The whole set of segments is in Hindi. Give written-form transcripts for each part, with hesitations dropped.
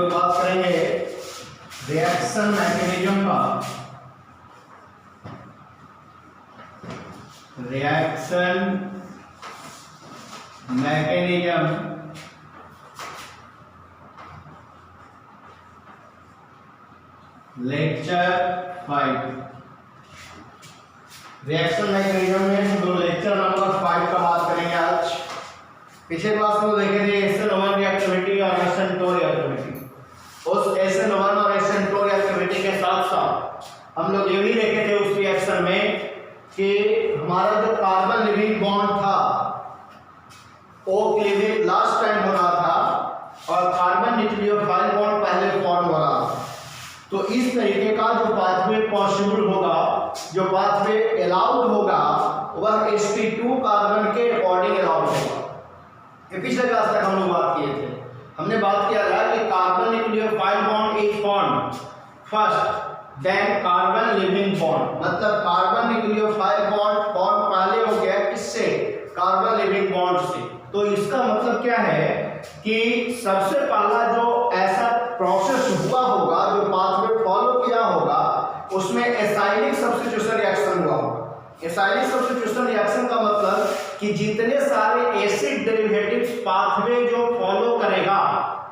लोग बात करेंगे रिएक्शन मैकेनिज्म का। Reaction mechanism lecture 5। Reaction mechanism में हम लोग लेक्चर नंबर 5 का बात करेंगे आज। पिछले क्लास में देखे थे SN1 रिएक्टिविटी और SN2 रिएक्टिविटी। उस SN1 और SN2 रिएक्टिविटी के साथ साथ हम लोग ये भी देखे थे उस रिएक्शन में कि हमारा जो कार्बन लिविंग बॉन्ड था वो क्लीवेज लास्ट टाइम हो रहा था और कार्बन न्यूक्लियोफाइल बॉन्ड पहले फॉर्म हो रहा था। तो इस तरीके का जो पाथवे पॉसिबल होगा, जो पाथवे अलाउड होगा, वह sp2 कार्बन के अकॉर्डिंग अलाउड होगा। ये पिछले क्लास तक हम लोग बात किए थे। हमने बात किया था कि carbon nucleophile bond is formed first then carbon leaving bond, मतलब कार्बन न्यूक्लियोफाइल बॉन्ड फॉर्म पहले हो गया किससे? कार्बन लिविंग बॉन्ड से। तो इसका मतलब क्या है कि सबसे पहला जो ऐसा प्रोसेस हुआ होगा, जो पाथवे फॉलो किया होगा, उसमें एसाइलिक सब्स्टिट्यूशन रिएक्शन हुआ होगा। एसाइलिक सब्स्टिट्यूशन रिएक्शन का मतलब कि जितने सारे एसिड डेरिवेटिव्स पाथवे जो फॉलो करेगा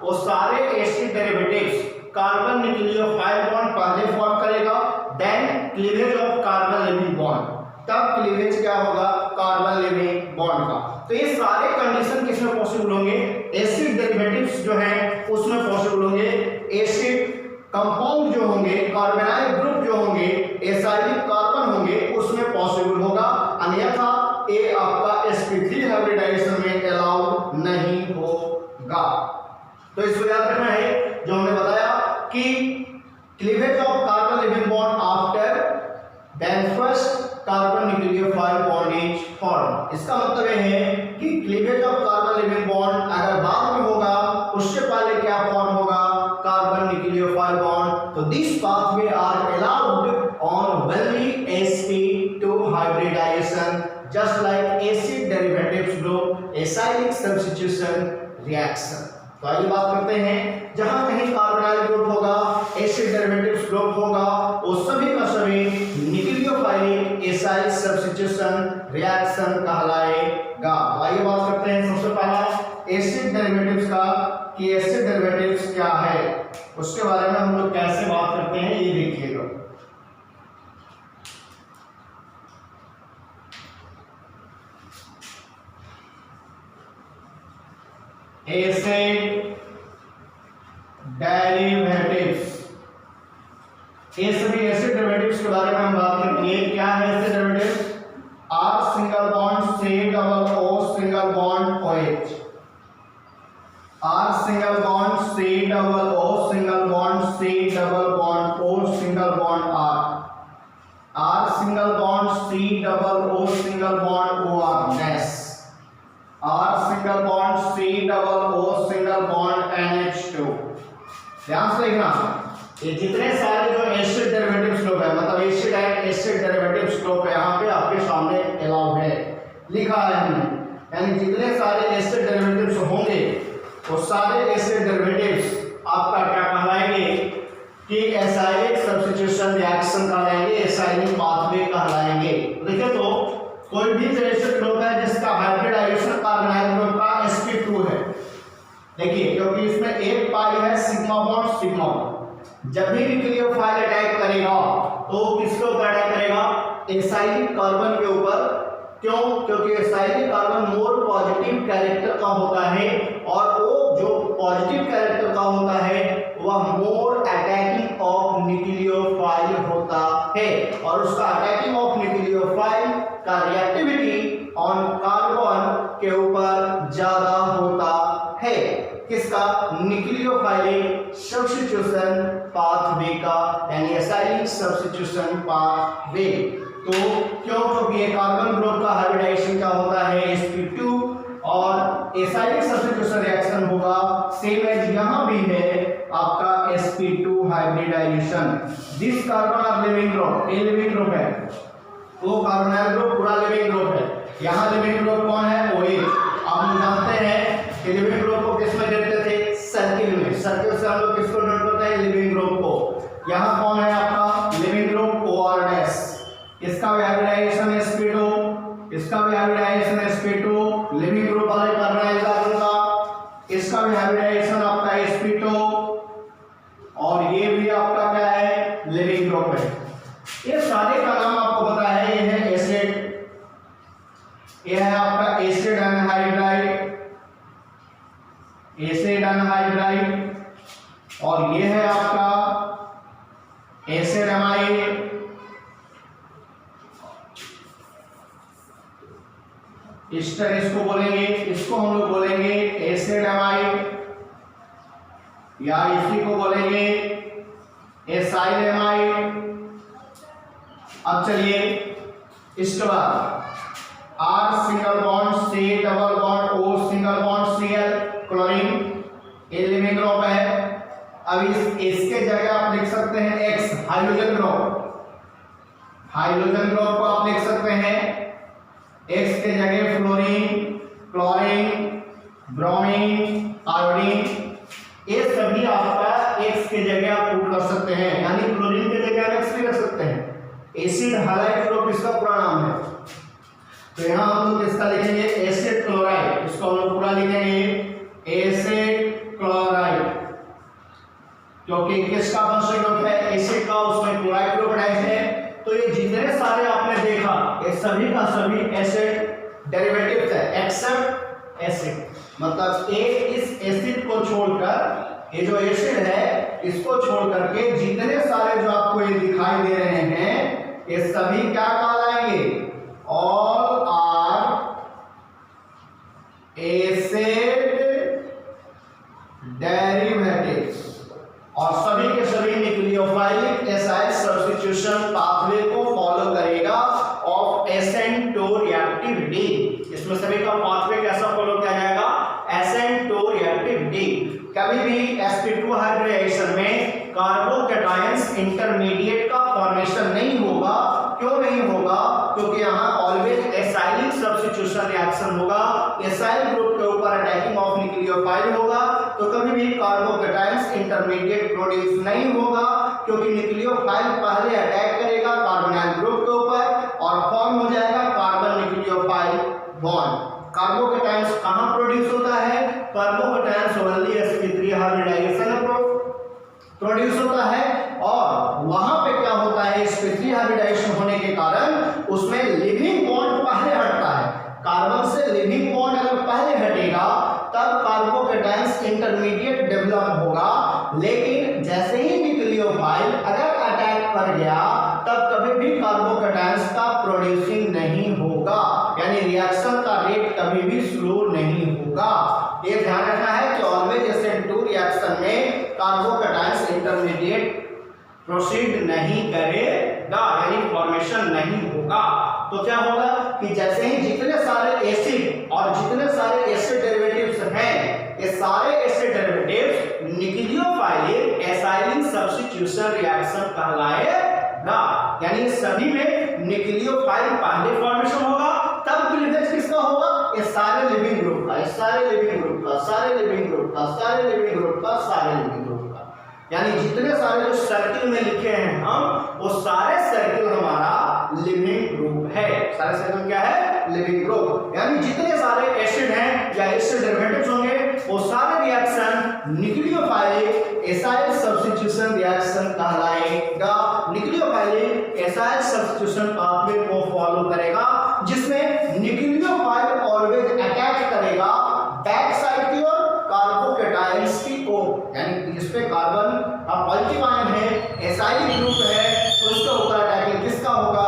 वो सारे acid derivatives carbon nucleophile bond पहले फॉर्म करेगा, then cleavage of carbon leaving bond, तब क्लीवेज क्या होगा? कार्बन लिविंग बॉन्ड का। तो ये सारे कंडीशन किसमें पॉसिबल होंगे? एसिड डेरिवेटिव्स जो हैं उसमें पॉसिबल होंगे। एसिड कंपाउंड जो होंगे, कार्बोनाइल ग्रुप जो होंगे, एसाइलिक कार्बन होंगे, उसमें पॉसिबल होगा। अन्यथा ये आपका sp3 हाइब्रिडाइजेशन में अलाउड नहीं होगा। तो इसको याद रखना है जो हमने बताया कि cleavage of carbon leaving bond after then first carbon nucleophile bond is form. इसका मतलब यह है कि cleavage of carbon leaving bond अगर बाद में होगा, उससे पहले क्या फॉर्म होगा? Carbon nucleophile bond. तो this pathway are allowed on only sp2 hybridization just like acid derivatives group acyclic substitution reaction। तो आइए बात करते हैं, जहां कहीं कार्बोनाइल ग्रुप होगा, एसिड डेरिवेटिव्स ग्रुप होगा, वो सभी का सभी न्यूक्लियोफाइलिक एसाइलिक सब्स्टिट्यूशन रिएक्शन कहलाएगा। तो आइए बात करते हैं सबसे पहला एसिड डेरिवेटिव्स का कि एसिड डेरिवेटिव्स क्या है, उसके बारे में हम लोग कैसे बात करते हैं ये देखिएगा। एसिड डेरिवेटिव्स, ये सभी एसिड डेरिवेटिव्स के बारे में हम बात करेंगे। क्या है acid derivatives? R single bond C double O single bond OH, R single bond C double O single bond C double bond O single bond R single bond C double O single bond OR gas, R single bond C double O single bond NH2। ध्यान से देखना, ये जितने सारे जो एसिड डेरिवेटिव्स ग्रुप है, मतलब acid and acid derivatives group यहाँ पे आपके सामने अलाउड है, लिखा है हमने। यानी जितने सारे एसिड डेरिवेटिव्स होंगे वो सारे एसिड डेरिवेटिव्स आपका क्या कहलाएंगे? कि एसाइलिक सब्स्टिट्यूशन रिएक्शन कहलाएंगे, एसाइलिक पाथवे कहलाएंगे। देखिए तो कोई भी एसिड ग्रुप है जिसका हाइब्रिडाइजेशन कार्बोनाइल ग्रुप का sp2 है, देखिए क्योंकि इसमें एक पाई है सिग्मा बॉन्ड सिग्मा बॉन्ड। जब भी न्यूक्लियोफाइल अटैक करेगा तो किसके ऊपर अटैक करेगा? एसाइलिक कार्बन के ऊपर। क्यों? क्योंकि एसाइलिक कार्बन मोर पॉजिटिव कैरेक्टर का होता है और वो जो पॉजिटिव कैरेक्टर का होता है वह मोर अटैकिंग ऑफ न्यूक्लियोफाइल होता है और उसका अटैकिंग ऑफ न्यूक्लियोफाइल का रिएक्टिविटी ऑन कार्बन के ऊपर ज्यादा होता है। किसका? न्यूक्लियोफाइलिक सब्स्टिट्यूशन पाथवे का, यानी एसाइलिक सब्स्टिट्यूशन पाथवे। तो क्यों? क्योंकि ये कार्बन ग्रुप का हाइब्रिडाइजेशन क्या होता है? sp2 और एसाइलिक सब्स्टिट्यूशन रिएक्शन होगा सेम एज यहाँ भी है आपका sp2 hybridization. This carbon of leaving group, ये लिविंग ग्रुप है, वो कार्बोनाइल ग्रुप पूरा लिविंग ग्रुप है। यहाँ लिविंग ग्रुप कौन है? OH। आप जानते हैं कि लिविंग ग्रुप को किस में देखते थे? सर्किल में। सर्किल से हम लोग किसको नोट करते हैं, लिविंग ग्रुप को। यहाँ कौन है आपका लिविंग ग्रुप, OR डैश, इसका भी हाइब्रिडाइजेशन sp2, इसका भी हाइब्रिडाइजेशन sp2, लिविंग ग्रुप वाले कर रहे हैं कार्बन का, इसका भी हाइब्रिडाइजेशन आपका sp2, और ये भी आपका क्या है, लिविंग ग्रुप है। ये सारे का नाम आपको पता है, ये है एसिड, ये है आपका एसिड एनहाइड्राइड, एसिड एनहाइड्राइड, और ये है आपका एसिड एमाइड, इस्टर इसको बोलेंगे, इसको हम लोग बोलेंगे एसिड एमाइड, या इसी को बोलेंगे एसाइल एमाइड। अब चलिए इसके बाद R single bond C double bond O single bond Cl chlorine, ये लिविंग ग्रुप है। अब इसके जगह आप लिख सकते हैं X hydrogen group, hydrogen group को आप लिख सकते हैं X के जगह फ्लोरीन, क्लोरीन, ब्रोमीन, आयोडीन, ये सभी आपका X के जगह आप पुट कर सकते हैं, यानी क्लोरीन के जगह X भी रख सकते हैं। एसिड हाइलाइट ग्रुप इसका पूरा नाम है। तो यहाँ हम लोग किसका लिखेंगे, एसिड क्लोराइड, इसको हम लोग पूरा लिखेंगे एसिड क्लोराइड, क्योंकि किसका फंक्शन ग्रुप है, एसिड का, उसमें क्लोराइड ग्रुप अटैच है। तो ये जितने सारे आपने देखा ये सभी का सभी एसिड डेरिवेटिव्स है एक्सेप्ट एसिड, मतलब एक इस एसिड को छोड़कर, ये जो एसिड है इसको छोड़ करके जितने सारे जो आपको ये दिखाई दे रहे हैं ये सभी क्या कहलाएंगे, ऑल आर एसिड डेरिवेटिव्स, और सभी के सभी न्यूक्लियोफाइलिक एसाइड सब्स्टिट्यूशन पाथवे को फॉलो करेगा ऑफ एसेंटोरिएक्टिविटी। इसमें सभी का पाथवे कैसा फॉलो किया जाएगा, एसेंटोरिएक्टिविटी। कभी भी sp2 हाइब्रिडाइजेशन में कार्बोकैटायंस इंटरमीडिएट का फॉर्मेशन नहीं होगा। क्यों नहीं होगा, क्योंकि यहाँ ऑलवेज एसाइलिक सब्स्टिट्यूशन रिएक्शन होगा, एसाइल ग्रुप के ऊपर अटैकिंग ऑफ न्यूक्लियोफाइल होगा, तो कभी भी कार्बोकैटायंस इंटरमीडिएट प्रोड्यूस नहीं होगा, क्योंकि न्यूक्लियोफाइल पहले अटैक करेगा कार्बोनाइल ग्रुप के ऊपर और फॉर्म हो जाएगा कार्बन न्यूक्लियोफाइल बॉन्ड। कार्बोकैटायंस कहां प्रोड्यूस होता है, carbocations only sp3 hybridisation produce होता है, और वहां पे क्या होता है, sp3 हाइब्रिडाइजेशन होने के कारण उसमें लिविंग बॉन्ड पहले हटता है। कार्बन से लिविंग बॉन्ड अगर पहले हटेगा तब कार्बोकैटायंस इंटरमीडिएट डेवलप होगा, लेकिन जैसे ही न्यूक्लियोफाइल अगर अटैक कर गया तब कभी भी कार्बोकैटायंस का प्रोड्यूसिंग नहीं होगा, यानी रिएक्शन का रेट कभी भी स्लो नहीं होगा। ये ध्यान रखना है कि ऑलवेज SN2 रिएक्शन में कार्बोकैटायंस इंटरमीडिएट प्रोसीड नहीं करेगा, यानी फॉर्मेशन नहीं होगा। तो क्या होगा कि जैसे ही जितने सारे एसिड और जितने सारे एसिड डेरिवेटिव्स हैं, ये सारे एसिड डेरिवेटिव्स न्यूक्लियोफाइलिक एसाइलिक सब्स्टिट्यूशन रिएक्शन कहलाएगा, यानी सभी में न्यूक्लियोफाइल पहले फॉर्मेशन होगा, तब क्लीवेज किसका होगा, ये सारे लिविंग ग्रुप का, सारे लिविंग ग्रुप का, सारे लिविंग ग्रुप का, सारे लिविंग ग्रुप का, सारे लिविंग ग्रुप का, यानी जितने सारे जो सर्किल में लिखे हैं हम, वो सारे सर्किल हमारा लिविंग ग्रुप है। सारे सर्किल क्या है, लिविंग ग्रुप, यानी जितने सारे एसिड हैं या एसिड डेरिवेटिव्स होंगे वो सारे रिएक्शन न्यूक्लियोफाइलिक एसाइल सब्स्टिट्यूशन रिएक्शन कहलाएगा। न्यूक्लियोफाइलिक एसाइल सब्स्टिट्यूशन पाथवे को फॉलो करेगा, जिसमें न्यूक्लियोफाइल ऑलवेज अटैक करेगा बैक साइड की ओर कार्बोकैटायंस की ओर, यानी जिस पे कार्बन पॉजिटिव आयन है, एसाइलिक ग्रुप है, तो उसके ऊपर अटैकिंग किसका होगा,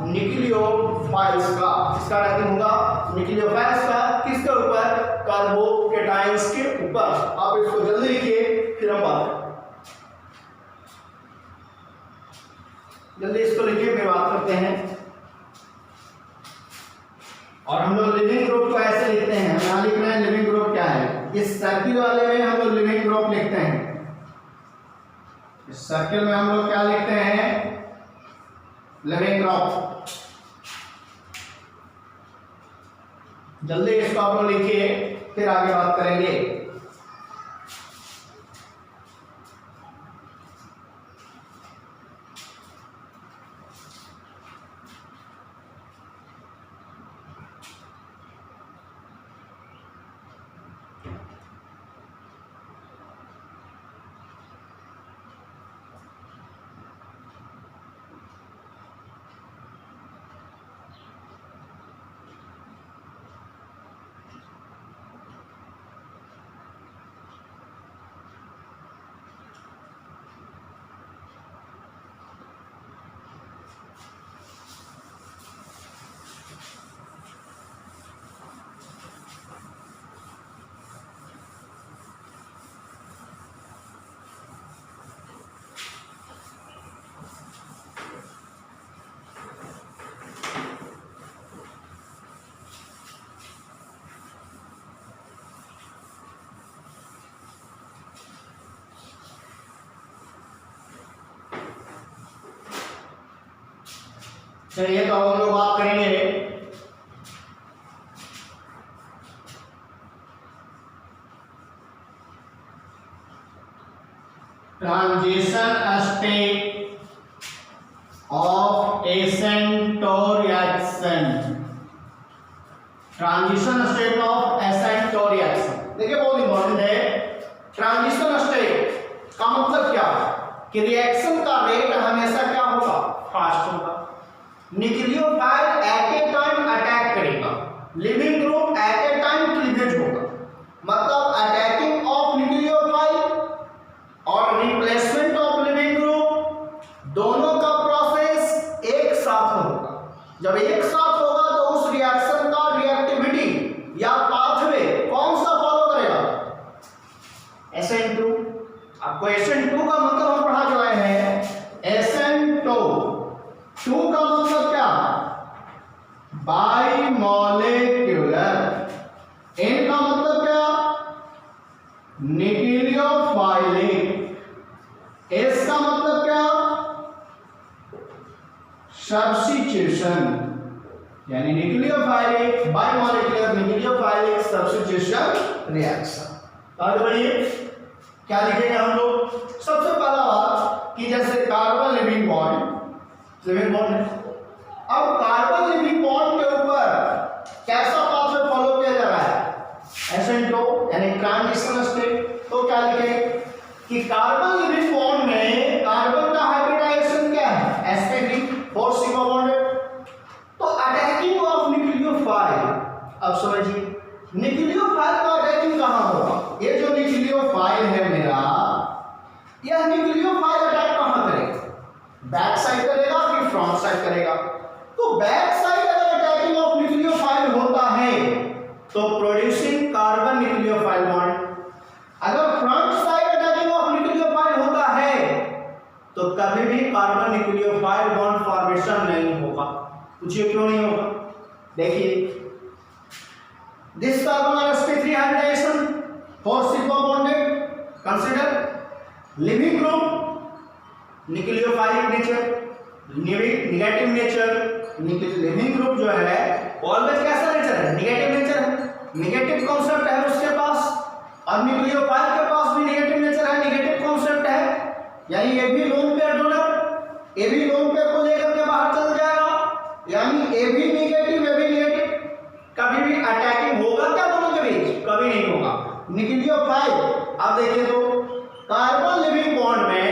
न्यूक्लियोफाइल्स का। किसका अटैकिंग होगा, न्यूक्लियोफाइल्स का, किसके ऊपर, कार्बोकैटायंस के ऊपर। आप इसको जल्दी लिखिए, फिर हम बात जल्दी इसको लिखिए, फिर बात करते हैं। और हम लोग लिविंग ग्रुप को ऐसे लिखते हैं, हम यहाँ लिख रहे हैं लिविंग ग्रुप क्या है, इस सर्किल वाले में हम लोग लिविंग ग्रुप लिखते हैं। इस सर्किल में हम लोग क्या लिखते हैं, लिविंग ग्रुप। जल्दी इसको आप लोग लिखिए, फिर आगे बात करेंगे। चलिए तो हम लोग बात करेंगे transition state of accent reaction. Transition state of accent reaction देखिए बहुत इंपॉर्टेंट है। ट्रांजिशन स्टेट का मतलब क्या है कि रिएक्शन का रेट हमेशा क्या होगा, फास्ट होगा। Nucleophile at a time attack करेगा, leaving group at a time cleavage होगा। मतलब अटैकिंग ऑफ न्यूक्लियोफाइल और रिप्लेसमेंट ऑफ लिविंग ग्रुप दोनों का प्रोसेस एक साथ होगा। जब एक साथ होगा तो उस रिएक्शन का रिएक्टिविटी या पाथवे कौन सा फॉलो करेगा, SN2। आपको SN2 का मतलब हम पढ़ा चुके हैं। SN2 का मतलब क्या, बाई मॉलिक्यूलर। N का मतलब क्या, न्यूक्लियोफाइलिक। S का मतलब क्या, सब्स्टिट्यूशन, यानी न्यूक्लियोफाइलिक बाई मॉलिक्यूलर न्यूक्लियोफाइलिक सब्स्टिट्यूशन रिएक्शन। आगे बढ़िए क्या लिखेंगे हम लोग। सबसे पहला बात कि जैसे कार्बन लिविंग बॉन्ड है। अब कार्बन लिविंग बॉन्ड के ऊपर कैसा पाथवे फॉलो किया जा रहा है, SN2 यानी ट्रांजिशन स्टेट। तो क्या लिखेंगे कि कार्बन लिविंग बॉन्ड में कार्बन का हाइब्रिडाइजेशन क्या है, sp3 4 सिग्मा बॉन्ड। तो अटैकिंग ऑफ न्यूक्लियोफाइल, अब समझिए न्यूक्लियोफाइल का अटैकिंग कहां होगा। ये जो न्यूक्लियोफाइल है मेरा, यह न्यूक्लियोफाइल अटैक कहां करेगा, बैक साइड करेगा कि फ्रंट साइड करेगा। तो बैक साइड अगर अटैकिंग ऑफ न्यूक्लियोफाइल होता है तो प्रोड्यूसिंग कार्बन न्यूक्लियोफाइल बॉन्ड। अगर front side attacking of nucleophile होता है तो कभी भी कार्बन न्यूक्लियोफाइल बॉन्ड फॉर्मेशन नहीं होगा। पूछिए क्यों नहीं होगा। देखिए दिस कार्बन और sp3 hybridization 4 sigma bonded, consider leaving group nucleophilic nature, negative nature. Leaving group जो है ऑलवेज कैसा नेचर है, नेगेटिव नेचर है। नेगेटिव कॉन्सेप्ट है उसके पास, और न्यूक्लियोफाइल के पास भी नेगेटिव नेचर है, नेगेटिव कॉन्सेप्ट है। यानी ये भी लोन पेयर डोनर, ये भी लोन पेयर को लेकर के बाहर चल जाएगा। यानी ये भी नेगेटिव, ये भी नेगेटिव। कभी भी अटैकिंग होगा क्या दोनों के बीच, कभी नहीं होगा। न्यूक्लियोफाइल अब देखिए तो कार्बन लिविंग बॉन्ड में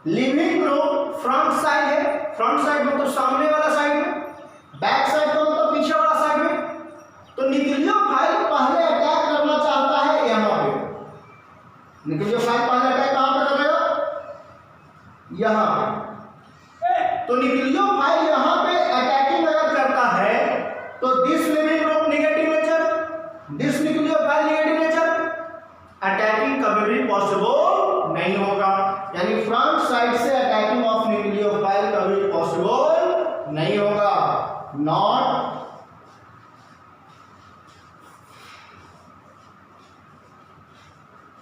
लिविंग ग्रुप फ्रंट साइड है, फ्रंट साइड मतलब सामने वाला साइड में, बैक साइड तो मतलब पीछे वाला साइड में। तो न्यूक्लियोफाइल पहले अटैक करना चाहता है यहां पे। न्यूक्लियोफाइल पहले अटैक कहां पे करेगा, यहां पे। तो न्यूक्लियोफाइल यहां पे अटैकिंग अगर करता है तो this leaving group negative nature, this nucleophile negative nature, attacking कभी भी पॉसिबल नहीं होगा। यानी फ्रंट साइड से अटैकिंग ऑफ न्यूक्लियोफाइल कभी पॉसिबल नहीं होगा। Not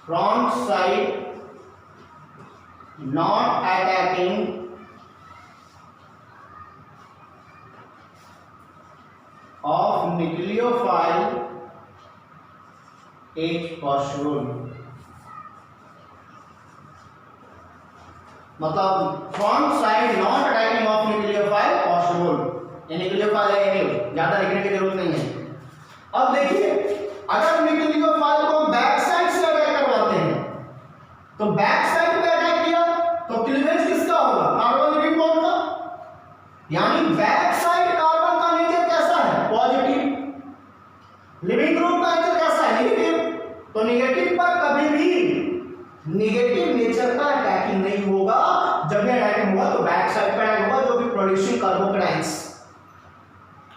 front side, not attacking of nucleophile is possible। मतलब front side not attacking of nucleophile possible. ये न्यूक्लियोफाइल है नहीं, ज्यादा लिखने की जरूरत नहीं है। अब देखिए अगर न्यूक्लियोफाइल को बैक साइड से अटैक करवाते हैं तो बैक साइड पे अटैक किया तो क्लीवेज किसका होगा, कार्बन लिविंग बॉन्ड का। यानी बैक साइड कार्बन का नेचर कैसा है, पॉजिटिव। लिविंग ग्रुप का नेचर कैसा है, नेगेटिव। तो नेगेटिव पर कभी भी नेगेटिव नेचर का अटैकिंग नहीं होगा। जब भी अटैकिंग होगा तो बैक साइड पर अटैक होगा, जो कि प्रोड्यूसिंग कार्बोकेटाइंस।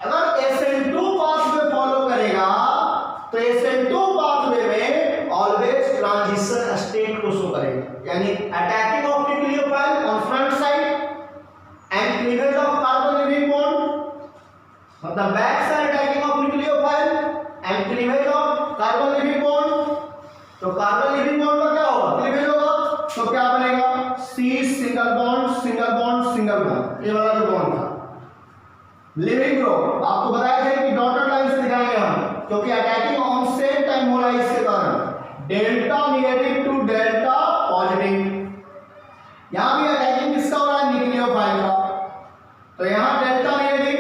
अगर SN2 पाथवे फॉलो करेगा तो SN2 पाथवे में ऑलवेज ट्रांजिशन स्टेट को शो करेगा। यानी attacking of nucleophile on front side and cleavage of carbon leaving bond, मतलब back side attacking of nucleophile and cleavage of carbon leaving bond. तो कार्बन लिविंग बॉन्ड का क्या होगा, क्लीवेज होगा। तो क्या बनेगा, C single bond single bond single bond, ये वाला जो बॉन्ड था लिविंग ग्रुप आपको बताया था कि डॉटेड लाइन से दिखाएंगे हम, क्योंकि अटैकिंग ऑन सेम टाइम हो रहा है, इसके कारण delta negative to delta positive. यहां भी अटैकिंग किसका हो रहा है, न्यूक्लियोफाइल का। तो यहां delta negative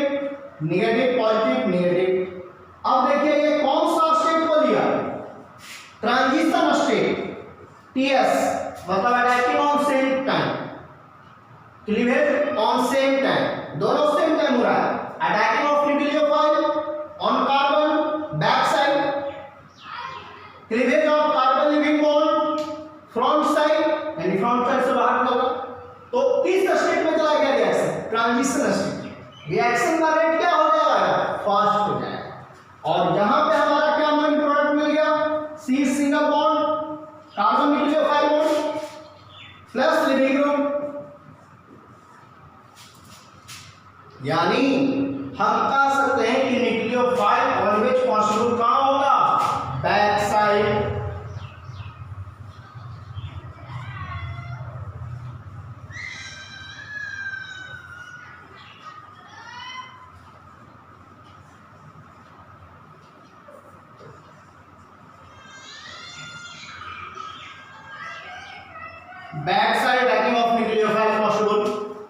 negative positive negative. अब देखिए ये कौन सा स्टेट को लिया, ट्रांजिशन स्टेट टीएस, मतलब attacking on same time, cleavage on same time, दोनों सेम टाइम हो रहा है। Attacking of nucleophile on carbon back side, cleavage of carbon leaving bond front side, यानी फ्रंट साइड से बाहर निकला। तो किस स्टेट में चला गया रिएक्शन, ट्रांजिशन स्टेट। रिएक्शन का रेट क्या हो जाएगा, फास्ट हो जाएगा। और यहां पे हमारा क्या मेन प्रोडक्ट मिल गया, C single bond carbon nucleophile bond plus leaving group. यानी हम कह सकते हैं कि न्यूक्लियोफाइल ऑलवेज पॉसिबल कहां होगा, back side. Back side attacking of nucleophile possible,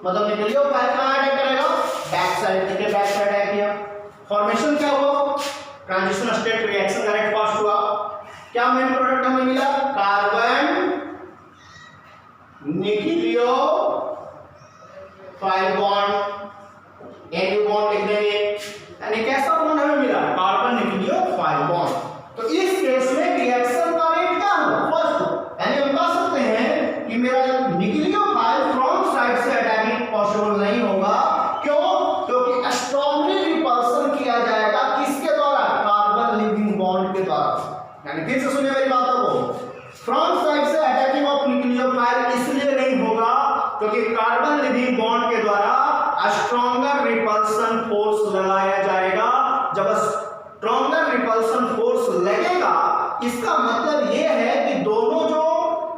मतलब न्यूक्लियोफाइल कहां अटैक करेगा, बैक साइड। देखिए बैक साइड अटैक किया, फॉर्मेशन क्या हुआ, ट्रांजिशन स्टेट, रिएक्शन का रेट फास्ट हुआ। क्या मेन प्रोडक्ट हमें मिला, carbon nucleophile bond, N bond लिख देंगे, यानी कैसा बॉन्ड हमें मिला, कार्बन न्यूक्लियोफाइल बॉन्ड। तो इस केस में रिएक्शन का रेट क्या हुआ, फर्स्ट। यानी हम कह सकते हैं कि मेरा न्यूक्लियोफाइल फ्रंट साइड से अटैकिंग पॉसिबल नहीं होगा। क्यों, क्योंकि स्ट्रांगली रिपल्सन किया जाएगा किसके द्वारा, कार्बन लिविंग बॉन्ड के द्वारा। यानी फिर से सुनिए मेरी बातों को, फ्रंट साइड से अटैकिंग ऑफ न्यूक्लियोफाइल इसलिए नहीं होगा क्योंकि कार्बन लिविंग बॉन्ड के द्वारा स्ट्रॉन्गर रिपल्सन फोर्स लगाया जाएगा। जब स्ट्रॉन्गर रिपल्सन फोर्स लगेगा, इसका मतलब यह है कि दोनों जो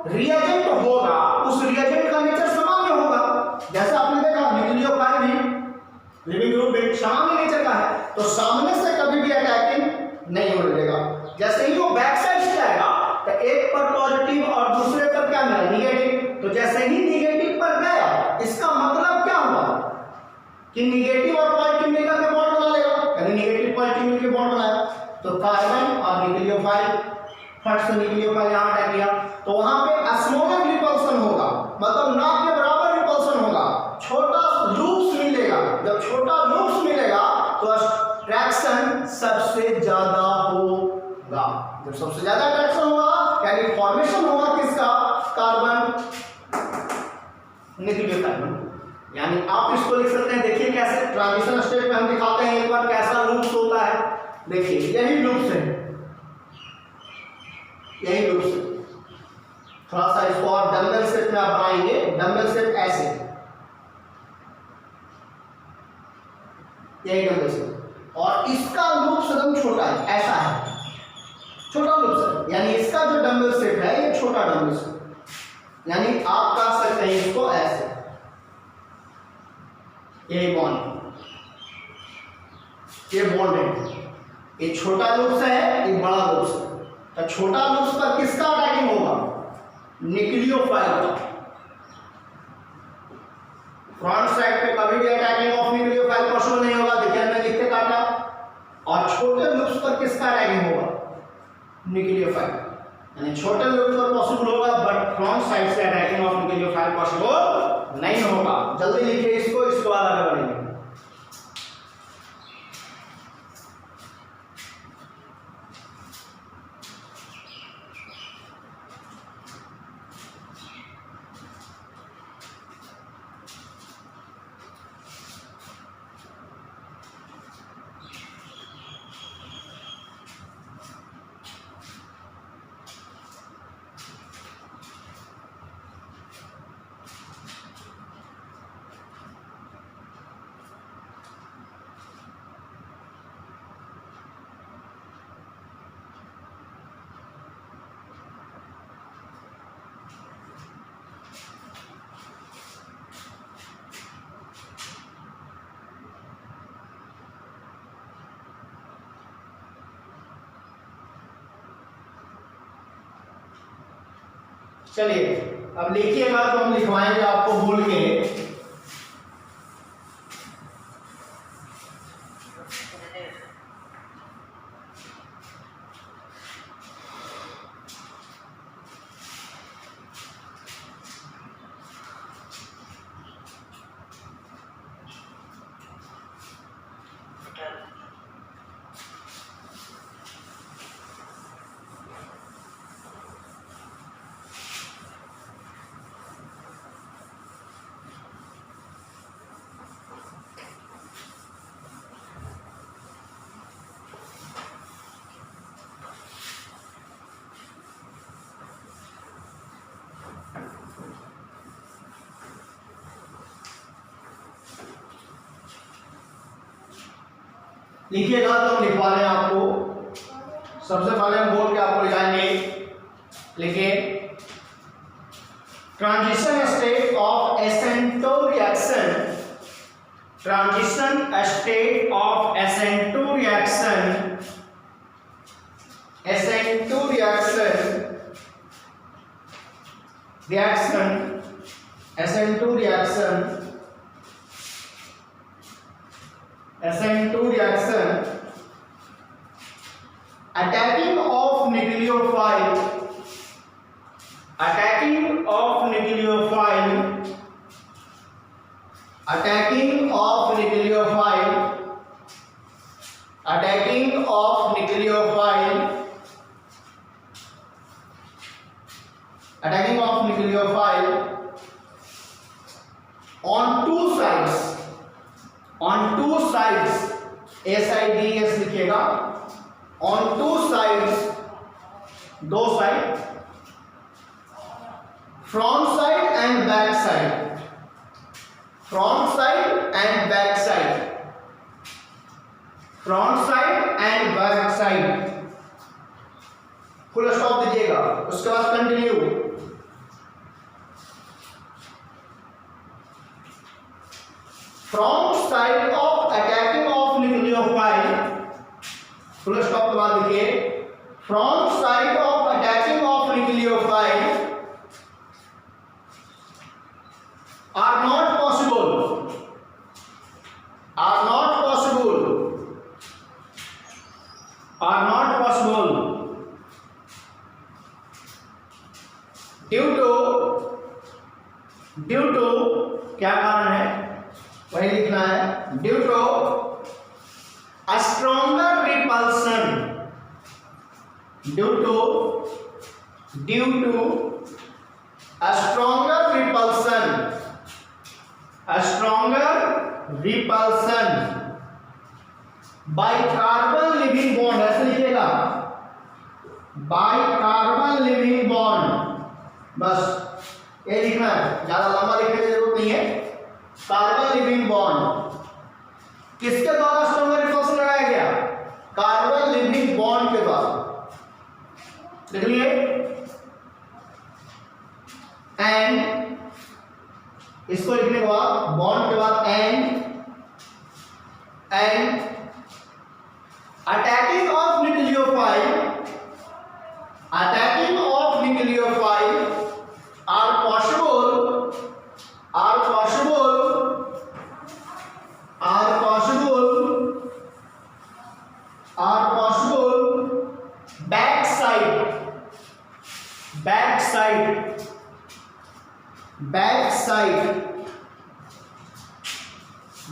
रिएजेंट होगा उस रिएजेंट का नेचर सामान्य होगा। जैसे आपने देखा न्यूक्लियोफाइल भी लिविंग ग्रुप एक सामान्य नेचर का है, तो सामने से कभी भी अटैकिंग नहीं होने देगा। जैसे ही वो बैक साइड से जाएगा तो एक पर पॉजिटिव और दूसरे पर क्या मिला, नेगेटिव। तो जैसे ही नेगेटिव पर गया, इसका मतलब क्या हुआ कि नेगेटिव और पॉजिटिव मिलकर के बॉन्ड बना लेगा, यानी नेगेटिव पॉजिटिव मिलकर बॉन्ड बनाया। तो कार्बन और न्यूक्लियोफाइल, फर्स्ट से न्यूक्लियोफाइल यहां अटैक किया, तो वहां पे स्मॉलर रिपल्सन होगा, मतलब ना के बराबर रिपल्सन होगा, छोटा लूप्स मिलेगा। जब छोटा लूप्स मिलेगा तो अट्रैक्शन सबसे ज्यादा होगा। जब सबसे ज्यादा अट्रैक्शन होगा यानी फॉर्मेशन होगा किसका, कार्बन न्यूक्लियोफाइल। यानी आप इसको लिख सकते हैं, देखिए कैसे ट्रांजिशन स्टेट में हम दिखाते हैं एक बार कैसा लूप्स होता है। देखिए यही लूप्स है, यही लूप्स है। थोड़ा सा इसको और डंबल शेप में आप बनाएंगे, डंबल शेप ऐसे, यही डंबल शेप, और इसका लूप्स एकदम छोटा है, ऐसा है, छोटा लूप्स है। यानी इसका जो डंबल शेप है ये छोटा डंबल शेप, यानी आप कह सकते हैं इसको ऐसे, ये बॉन्ड, ये बॉन्ड है, ये छोटा लूप्स है, ये बड़ा लूप्स है। तो छोटा लूप्स पर किसका अटैकिंग होगा, न्यूक्लियोफाइल का। फ्रंट साइड पे कभी भी अटैकिंग ऑफ न्यूक्लियोफाइल पॉसिबल नहीं होगा, देखिए हमने लिख के काटा। और छोटे लूप्स पर किसका अटैकिंग होगा, न्यूक्लियोफाइल। यानी छोटे लूप्स पर पॉसिबल होगा, बट फ्रंट साइड से अटैकिंग ऑफ न्यूक्लियोफाइल पॉसिबल नहीं होगा। जल्दी लिखिए इसको, इसको आगे बढ़ेंगे। चलिए अब लिखिएगा तो हम लिखवाएंगे आपको भूल के। लिखिएगा तो हम लिखवा रहे हैं आपको। सबसे पहले हम बोल के आपको लिखाएंगे। लिखिए transition state of SN2 reaction, transition state of SN2 reaction, SN2 reaction, SN2 reaction, SN2 reaction, attacking of nucleophile, attacking of nucleophile, attacking of nucleophile, attacking of nucleophile, attacking of nucleophile on two sides, on two sides, SIDS लिखिएगा, on two sides, दो side, front side and back side, front side and back side, front side and back side, full stop दीजिएगा। उसके बाद continue. Front side of attacking of nucleophile, full stop के बाद लिखिए front side of attacking of nucleophile are not possible, are not possible, are not possible due to क्या कारण है वही लिखना है। Due to a stronger repulsion, due to a stronger repulsion, a stronger repulsion by carbon leaving bond, ऐसे लिखिएगा बाय कार्बन लिविंग बॉन्ड, बस ये लिखना है, ज्यादा लंबा लिखने की जरूरत नहीं है। कार्बन लिविंग बॉन्ड किसके द्वारा स्ट्रॉन्गर रिपल्सन लगाया गया? कार्बन लिविंग बॉन्ड के द्वारा। लिख लिए। एंड इसको लिखने के बाद बॉन्ड के बाद and attacking of nucleophile, attacking of nucleophile are possible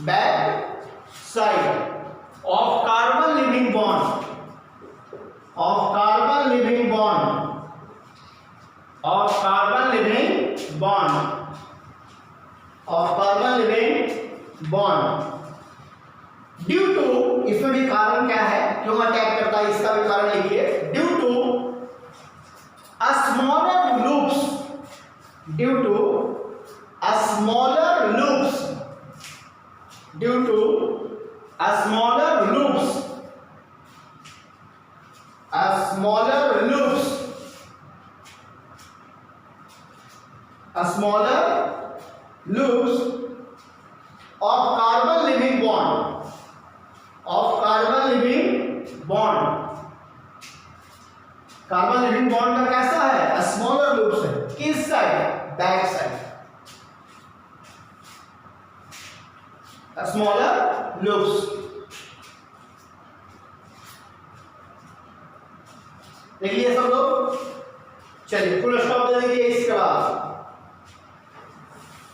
back side of carbon living bond, of carbon living bond, of carbon living bond, of carbon living bond due to, इसमें भी कारण क्या है, क्यों अटैक करता है, इसका भी कारण लिखिए। Due to a smaller loops, due to a smaller loops, due to a smaller loops, a smaller loops, a smaller loops of carbon living bond, of carbon living bond, carbon leaving bond का कैसा है, स्मॉलर लूप्स है, किस side, back side, smaller loops. देखिए सब लोग, चलिए फुल स्टॉप दे दीजिए इसके बाद।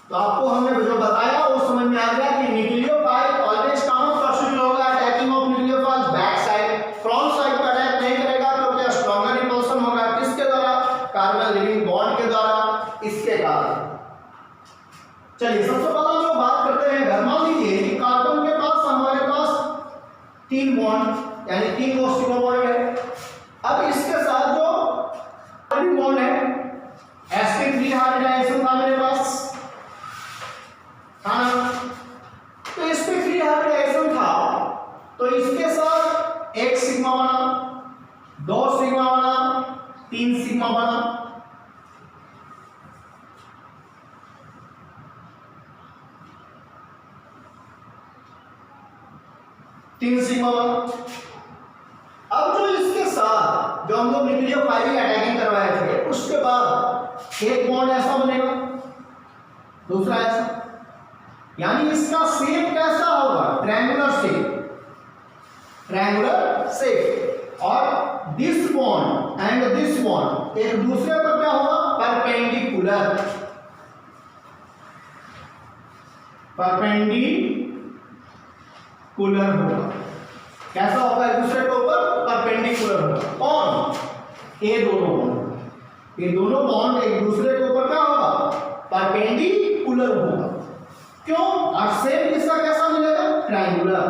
तो आपको हमने जो बताया वो समझ में आ गया कि न्यूक्लियोफाइल ऑलवेज कहां परस्यूट होगा, attacking of nucleophile back side, front side पर अटैक नहीं करेगा क्योंकि स्ट्रॉन्गर इंपल्सन होगा किसके द्वारा, कार्बन लिविंग बॉन्ड के द्वारा, इसके कारण। चलिए सबसे पहले हम लोग बात करते हैं, घर मान लीजिए कि कार्बन के पास हमारे पास 3 बॉन्ड यानी 3 कोशिका बॉन्ड है। अब इसके साथ जो बॉन्ड है sp3 हाइब्रिडाइजेशन था मेरे पास, हाँ तो sp3 हाइब्रिडाइजेशन था तो इसके साथ 1 सिग्मा बना, 2 सिग्मा बना, 3 सिग्मा बना। अब जो इसके साथ जो हम लोग न्यूक्लियोफाइल अटैकिंग करवाए थे उसके बाद एक बॉन्ड ऐसा बनेगा, दूसरा ऐसा, यानी इसका शेप कैसा होगा, ट्रायंगुलर शेप, ट्रायंगुलर शेप। और this bond and this bond एक दूसरे पर क्या होगा, परपेंडिकुलर, परपेंडिकुलर होगा। कैसा होगा, एक दूसरे के ऊपर परपेंडिकुलर होगा। कौन, ये दोनों बॉन्ड, ये दोनों बॉन्ड एक दूसरे के ऊपर क्या होगा, परपेंडिकुलर होगा। क्यों, और शेप इसका कैसा मिलेगा, ट्रायंगुलर।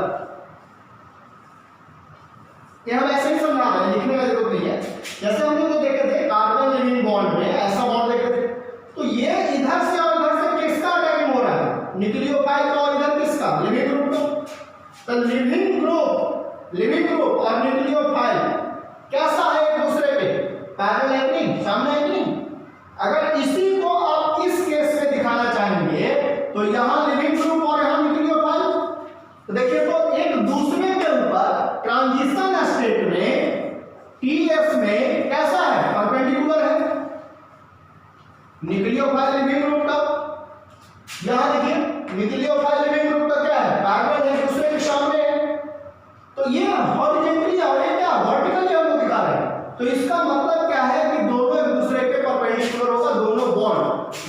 ये हम ऐसे ही समझा रहे हैं, लिखने का जरूरत नहीं है। जैसे हम लोग देखे थे कार्बन लिविंग बॉन्ड में ऐसा बॉन्ड देखे थे, तो ये इधर से और इधर से किसका अटैकिंग हो रहा है, न्यूक्लियोफाइल का, और इधर किसका, लिविंग ग्रुप का। तो लिविंग ग्रुप और न्यूक्लियोफाइल कैसा है, एक दूसरे के पैरेलल एंगलिंग, सामने एंगलिंग। अगर इसी को आप इस केस में दिखाना चाहेंगे तो यहां लिविंग ग्रुप और यहां न्यूक्लियोफाइल, तो देखिए तो एक दूसरे के ऊपर ट्रांजिशन स्टेट में टीएस में कैसा है, परपेंडिकुलर है न्यूक्लियोफाइल लिविंग ग्रुप का। यहां देखिए न्यूक्लियोफाइल लिविंग ग्रुप का क्या है, पैरेलल एक दूसरे के सामने है। तो ये हॉरिजॉन्टली और ये क्या वर्टिकली हमको दिखा रहे हैं। तो इसका मतलब क्या है कि दोनों एक दूसरे के परपेंडिकुलर होगा, दोनों बॉन्ड,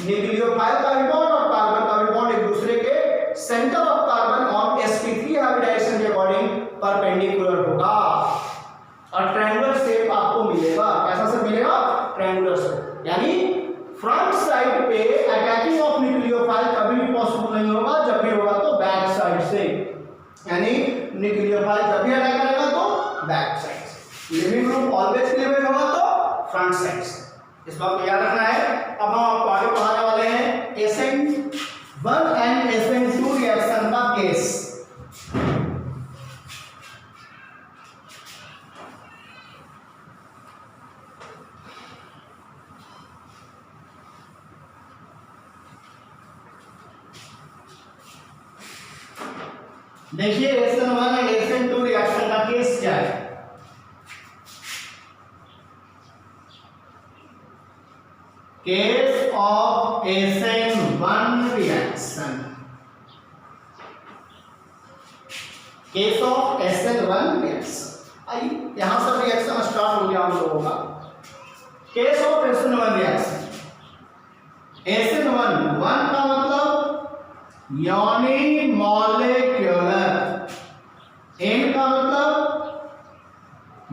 न्यूक्लियोफाइल का भी बॉन्ड और कार्बन का भी बॉन्ड एक दूसरे के सेंटर ऑफ कार्बन और sp3 हाइब्रिडाइजेशन के अकॉर्डिंग परपेंडिकुलर होगा और ट्रायंगुलर शेप आपको मिलेगा। कैसा शेप मिलेगा, ट्रायंगुलर शेप। यानी फ्रंट साइड पे अटैकिंग ऑफ न्यूक्लियोफाइल कभी भी पॉसिबल नहीं होगा, जब भी होगा तो बैक साइड से, यानी न्यूक्लियोफाइल जब भी अटैक करेगा तो बैक साइड से, लिविंग ग्रुप ऑलवेज क्लीवेज होगा तो फ्रंट साइड से। इस बात को याद रखना है। अब हम आपको आगे पढ़ाने वाले हैं SN1 एंड SN2 रिएक्शन का केस। देखिए SN1 एंड SN2 रिएक्शन का केस क्या है। Case of SN1 reaction, case of SN1 reaction. आइए यहां से रिएक्शन स्टार्ट हो गया हम लोगों का। Case of SN1 reaction, SN1 1 का मतलब यानी मॉलिक्यूलर, N का मतलब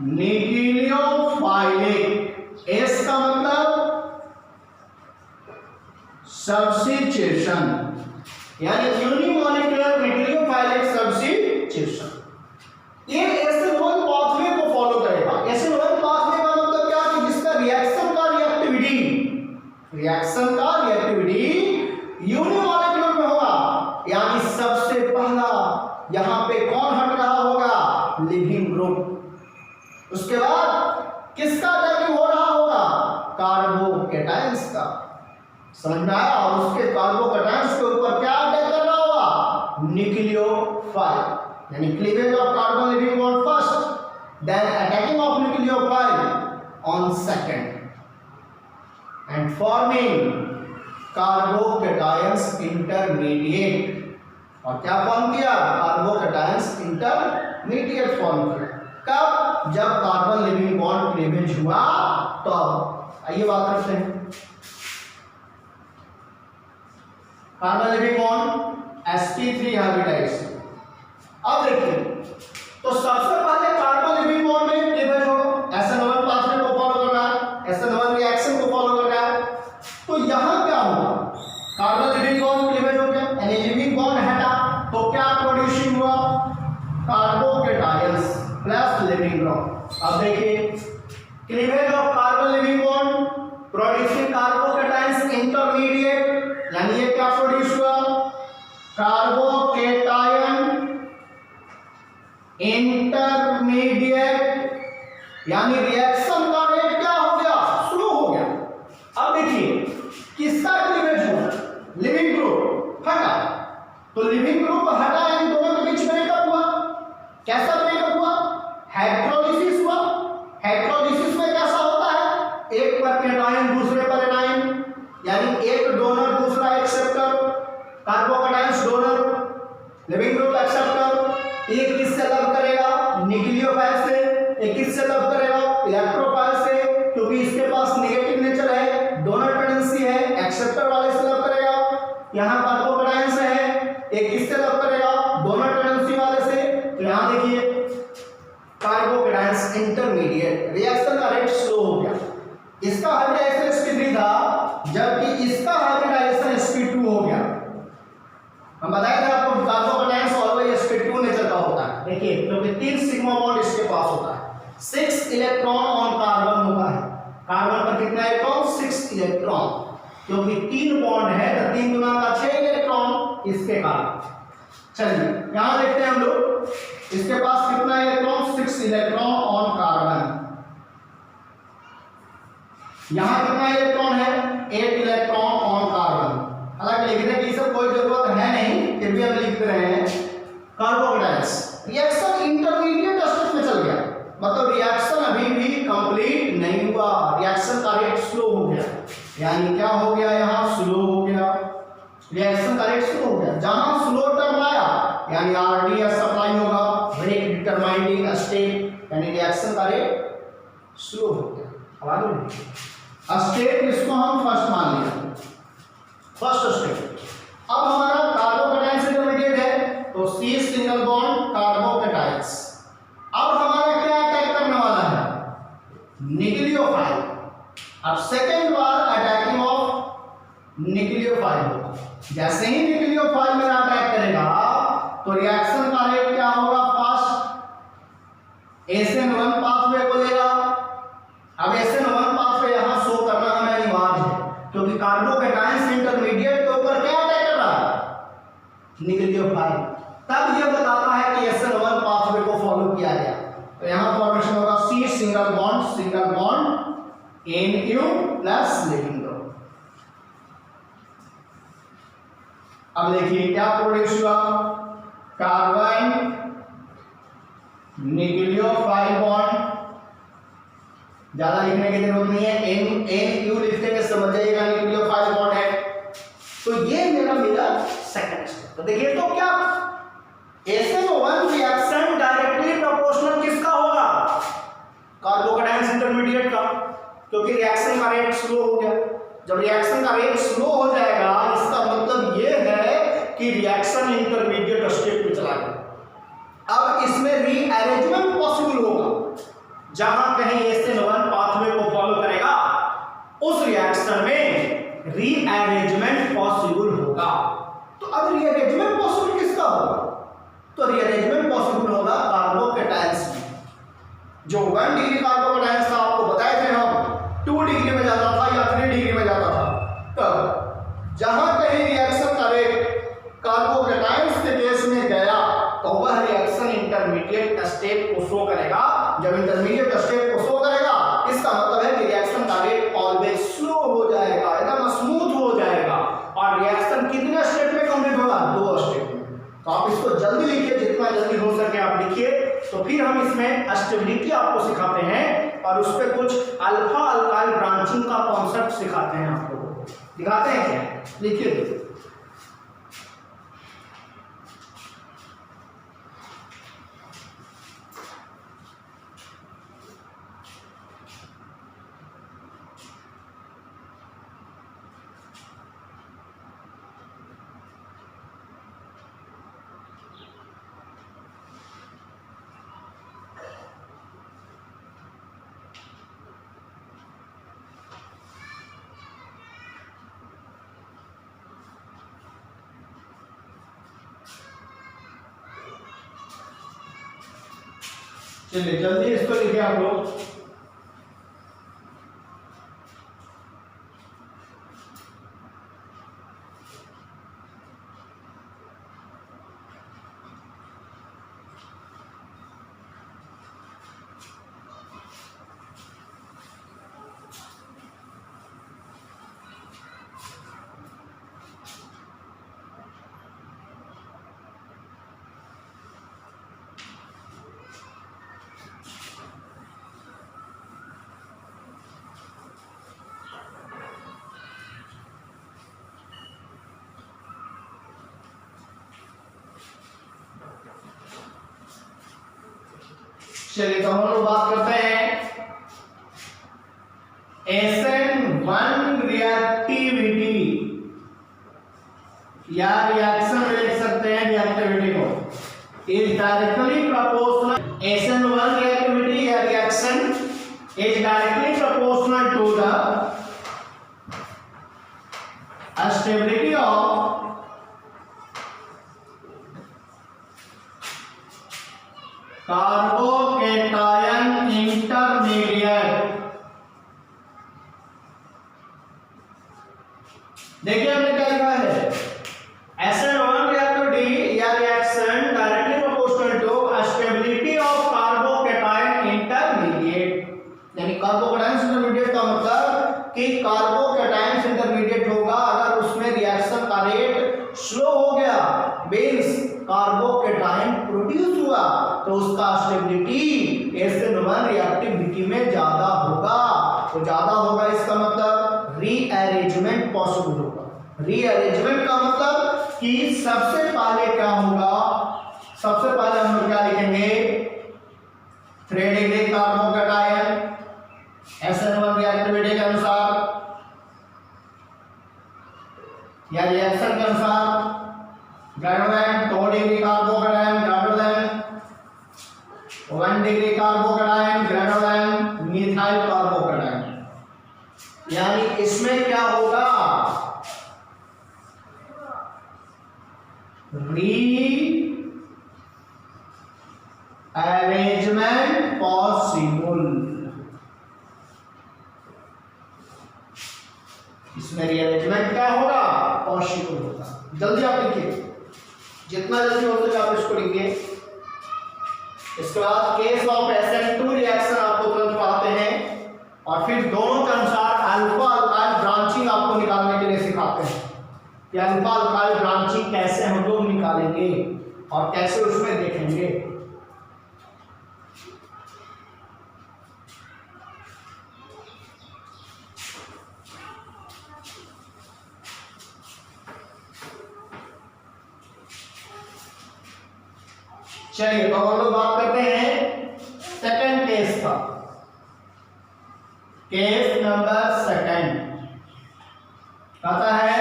न्यूक्लियोफाइलिक, S का मतलब सब्स्टिट्यूशन, यानी यूनिमॉलिक्यूलर न्यूक्लियोफाइलिक सब्स्टिट्यूशन। ये SN1 पाथवे को फॉलो करेगा। SN1 पाथवे का मतलब क्या, कि जिसका रिएक्शन का रिएक्टिविटी यूनिमॉलिक्यूलर में होगा, यानी सबसे पहला यहां पे कौन हट रहा होगा, लिविंग ग्रुप। उसके बाद किसका अटैकिंग हो रहा होगा, कार्बोकैटायंस का, समझ में आया। और उसके कार्बोकैटायंस के ऊपर क्या अटैक कर रहा होगा, न्यूक्लियोफाइल, यानी cleavage of carbon leaving bond first, then attacking of nucleophile on second and forming carbocations intermediate. और क्या फॉर्म किया? कार्बोकेटायंस इंटरमीडिएट फॉर्म किया। कब? जब कार्बन लिविंग बॉन्ड क्लीवेज हुआ तब। आइए बात करते हैं carbon leaving bond sp3 hybridise. अब देखिए तो सबसे पहले कार्बन लिविंग बॉन्ड में क्लीवेज होगा, SN1 पाथवे को फॉलो कर रहा है, SN1 रिएक्शन को फॉलो कर रहा है। तो यहां क्या होगा? कार्बन लिविंग बॉन्ड क्लीवेज हो गया, यानी लिविंग बॉन्ड हटा तो क्या प्रोड्यूसिंग हुआ? Carbocations plus leaving bond. अब देखिए cleavage of carbon leaving bond producing carbocations intermediate, यानी ये क्या प्रोड्यूस हुआ? कार्बोकेटायन इंटरमीडिएट, यानी रिएक्शन का रेट क्या हो गया? स्लो हो गया। अब देखिए किसका क्लीवेज हुआ? लिविंग ग्रुप हटा, तो लिविंग ग्रुप हटा इन दोनों के बीच ब्रेकअप हुआ। कैसा ब्रेकअप हुआ? हाइड्रोलिसिस हुआ। हाइड्रोलिसिस में कैसा होता है? एक पर कैटायन दूसरे पर एनायन, यानी एक डोनर दूसरा acceptor, carbocations donor, leaving group acceptor. एक किससे लव करेगा? न्यूक्लियोफाइल से। एक किससे लव करेगा? इलेक्ट्रोफाइल से, क्योंकि इसके पास नेगेटिव नेचर है, डोनर टेंडेंसी है, एक्सेप्टर वाले से लव करेगा। यहाँ कार्बोकेटायंस है, एक किससे लव करेगा? डोनर टेंडेंसी वाले से। तो यहाँ देखिए कार्बोकेटायंस इंटरमीडिएट, रिएक्शन का रेट स्लो हो गया। इसका हाइब्रिडाइजेशन sp3 था, जबकि इसका हाइब्रिडाइजेशन sp2 हो गया। हम बताए थे आपको कार्बोकेटायंस ऑलवेज sp2 नेचर का होता है। देखिए क्योंकि 3 सिग्मा बॉन्ड इसके पास होता है, 6 इलेक्ट्रॉन ऑन कार्बन होता है। कार्बन पर कितना इलेक्ट्रॉन? 6 इलेक्ट्रॉन, क्योंकि 3 बॉन्ड है तो 3 गुना का 6 इलेक्ट्रॉन इसके कारण। चलिए यहां देखते हैं हम लोग, इसके पास कितना इलेक्ट्रॉन? 6 electron on carbon. यहां कितना इलेक्ट्रॉन है? 8 इलेक्ट्रॉन ऑन कार्बन। हालांकि लिखने की सब कोई जरूरत है नहीं, फिर भी हम लिख रहे हैं। कार्बोकेटायंस रिएक्शन इंटरमीडिएट स्टेज में चल गया, मतलब रिएक्शन अभी भी कंप्लीट नहीं हुआ, रिएक्शन का रेट स्लो हो गया। यानी क्या हो गया? यहाँ स्लो हो गया, रिएक्शन का रेट स्लो हो गया। जहां स्लो टर्म आया यानी आरडीएस सप्लाई होगा, ब्रेक डिटरमाइनिंग स्टेट, यानी रिएक्शन का रेट स्लो हो गया। अब आगे स्टेट इसको हम फर्स्ट मान लिया, फर्स्ट स्टेट। अब हमारा कार्बोकेटायंस इंटरमीडिएट है तो C सिंगल बॉन्ड कार्बोकेटायंस। अब हमारा क्या अटैक करने वाला है? न्यूक्लियोफाइल। अब second bar attacking of nucleophile होगा। जैसे ही न्यूक्लियोफाइल मेरा अटैक करेगा तो रिएक्शन का रेट क्या होगा? फर्स्ट SN1 पाथवे को लेगा। अब SN1 पाथवे यहां शो करना हमें अनिवार्य है, क्योंकि कार्बोकेटायंस इंटरमीडिएट के ऊपर क्या अटैक कर रहा है? न्यूक्लियोफाइल। तब यह बताता है कि SN1 पाथवे को फॉलो किया गया। तो यहां फॉर्मेशन होगा C single bond NU plus leaving group. अब देखिए क्या प्रोड्यूस हुआ? कार्बन न्यूक्लियोफाइल बॉन्ड, ज्यादा लिखने की जरूरत नहीं है, NU लिखने में समझ जाइएगा न्यूक्लियोफाइल बॉन्ड है। तो ये मेरा मिला सेकंड स्टेप। तो देखिए तो क्या SN1 रिएक्शन डायरेक्टली प्रोपोर्शनल किसका होगा? कार्बोकेटायंस इंटरमीडिएट का, क्योंकि रिएक्शन का रेट स्लो हो गया। जब रिएक्शन का रेट स्लो हो जाएगा इसका मतलब ये है कि रिएक्शन इंटरमीडिएट स्टेट में चला गया। अब इसमें रीअरेंजमेंट पॉसिबल होगा, जहां कहीं SN1 पाथवे को फॉलो करेगा उस रिएक्शन में रीअरेंजमेंट पॉसिबल होगा। तो अब रीअरेंजमेंट पॉसिबल किसका होगा? तो रीअरेंजमेंट पॉसिबल होगा कार्बोकेटायंस में। जो 1 डिग्री कार्बोकेटायंस था आपको बताए थे हम, 2 डिग्री में जाता था या 3 डिग्री में जाता था। तब जहां कहीं रिएक्शन का रेट कार्बोकेटायंस के केस में गया तो वह रिएक्शन इंटरमीडिएट स्टेट को शो करेगा। जब इंटरमीडिएट स्टेट को शो करेगा इसका मतलब है कि रिएक्शन का रेट ऑलवेज स्लो हो जाएगा, एकदम स्मूथ हो जाएगा। और रिएक्शन कितने स्टेट में कंप्लीट होगा? 2 स्टेट में। तो आप इसको जल्दी लिखिए, जितना जल्दी हो सके आप लिखिए। तो फिर हम इसमें स्टेबिलिटी आपको सिखाते हैं और उस पर कुछ अल्फा अल्काइल ब्रांचिंग का कॉन्सेप्ट सिखाते हैं आप लोगों को। दिखाते हैं क्या, लिखिए। चलिए जल्दी इसको लिखिए आप लोग। चलिए तो हम लोग बात करते हैं SN1 रिएक्टिविटी या रिएक्शन में लिख सकते हैं रिएक्टिविटी को is directly proportional. SN1 reactivity या reaction is directly proportional to the stability of carbocation intermediate. देखिए हमने क्या लिखा है, SN1 रिएक्टिविटी या reaction directly proportional to stability of carbocation intermediate. यानी कार्बोकेटायन इंटरमीडिएट का मतलब कि कार्बोकेटायन इंटरमीडिएट होगा अगर उसमें रिएक्शन का रेट स्लो हो गया, मींस कार्बोकेटायन प्रोड्यूस हुआ तो उसका स्टेबिलिटी SN1 रिएक्टिविटी में ज्यादा होगा। तो ज्यादा होगा इसका मतलब रीअरेंजमेंट पॉसिबल होगा। रीअरेंजमेंट का मतलब कि सबसे पहले क्या होगा, सबसे पहले हम लोग क्या लिखेंगे, 3 डिग्री कार्बोकेटायन SN1 रिएक्टिविटी के अनुसार या रिएक्शन के अनुसार greater than 2 degree carbocation greater than 1 degree carbocation greater than methyl carbocation. यानी इसमें क्या होगा, रीअरेंजमेंट पॉसिबल। इसमें रीअरेंजमेंट क्या होगा, पॉसिबल होगा। जल्दी आप लिखिए, जितना जल्दी हो सके आप इसको लिखिए। इसके बाद केस ऑफ SN2 रिएक्शन आपको तुरंत पढ़ाते हैं और फिर दोनों के अनुसार अल्फा अल्काइल ब्रांचिंग आपको निकालने के लिए सिखाते हैं कि अल्फा अल्काइल ब्रांचिंग कैसे हम लोग निकालेंगे और कैसे उसमें देखेंगे। चलिए तो हम लोग बात करते हैं सेकंड केस का। केस नंबर सेकंड कहता है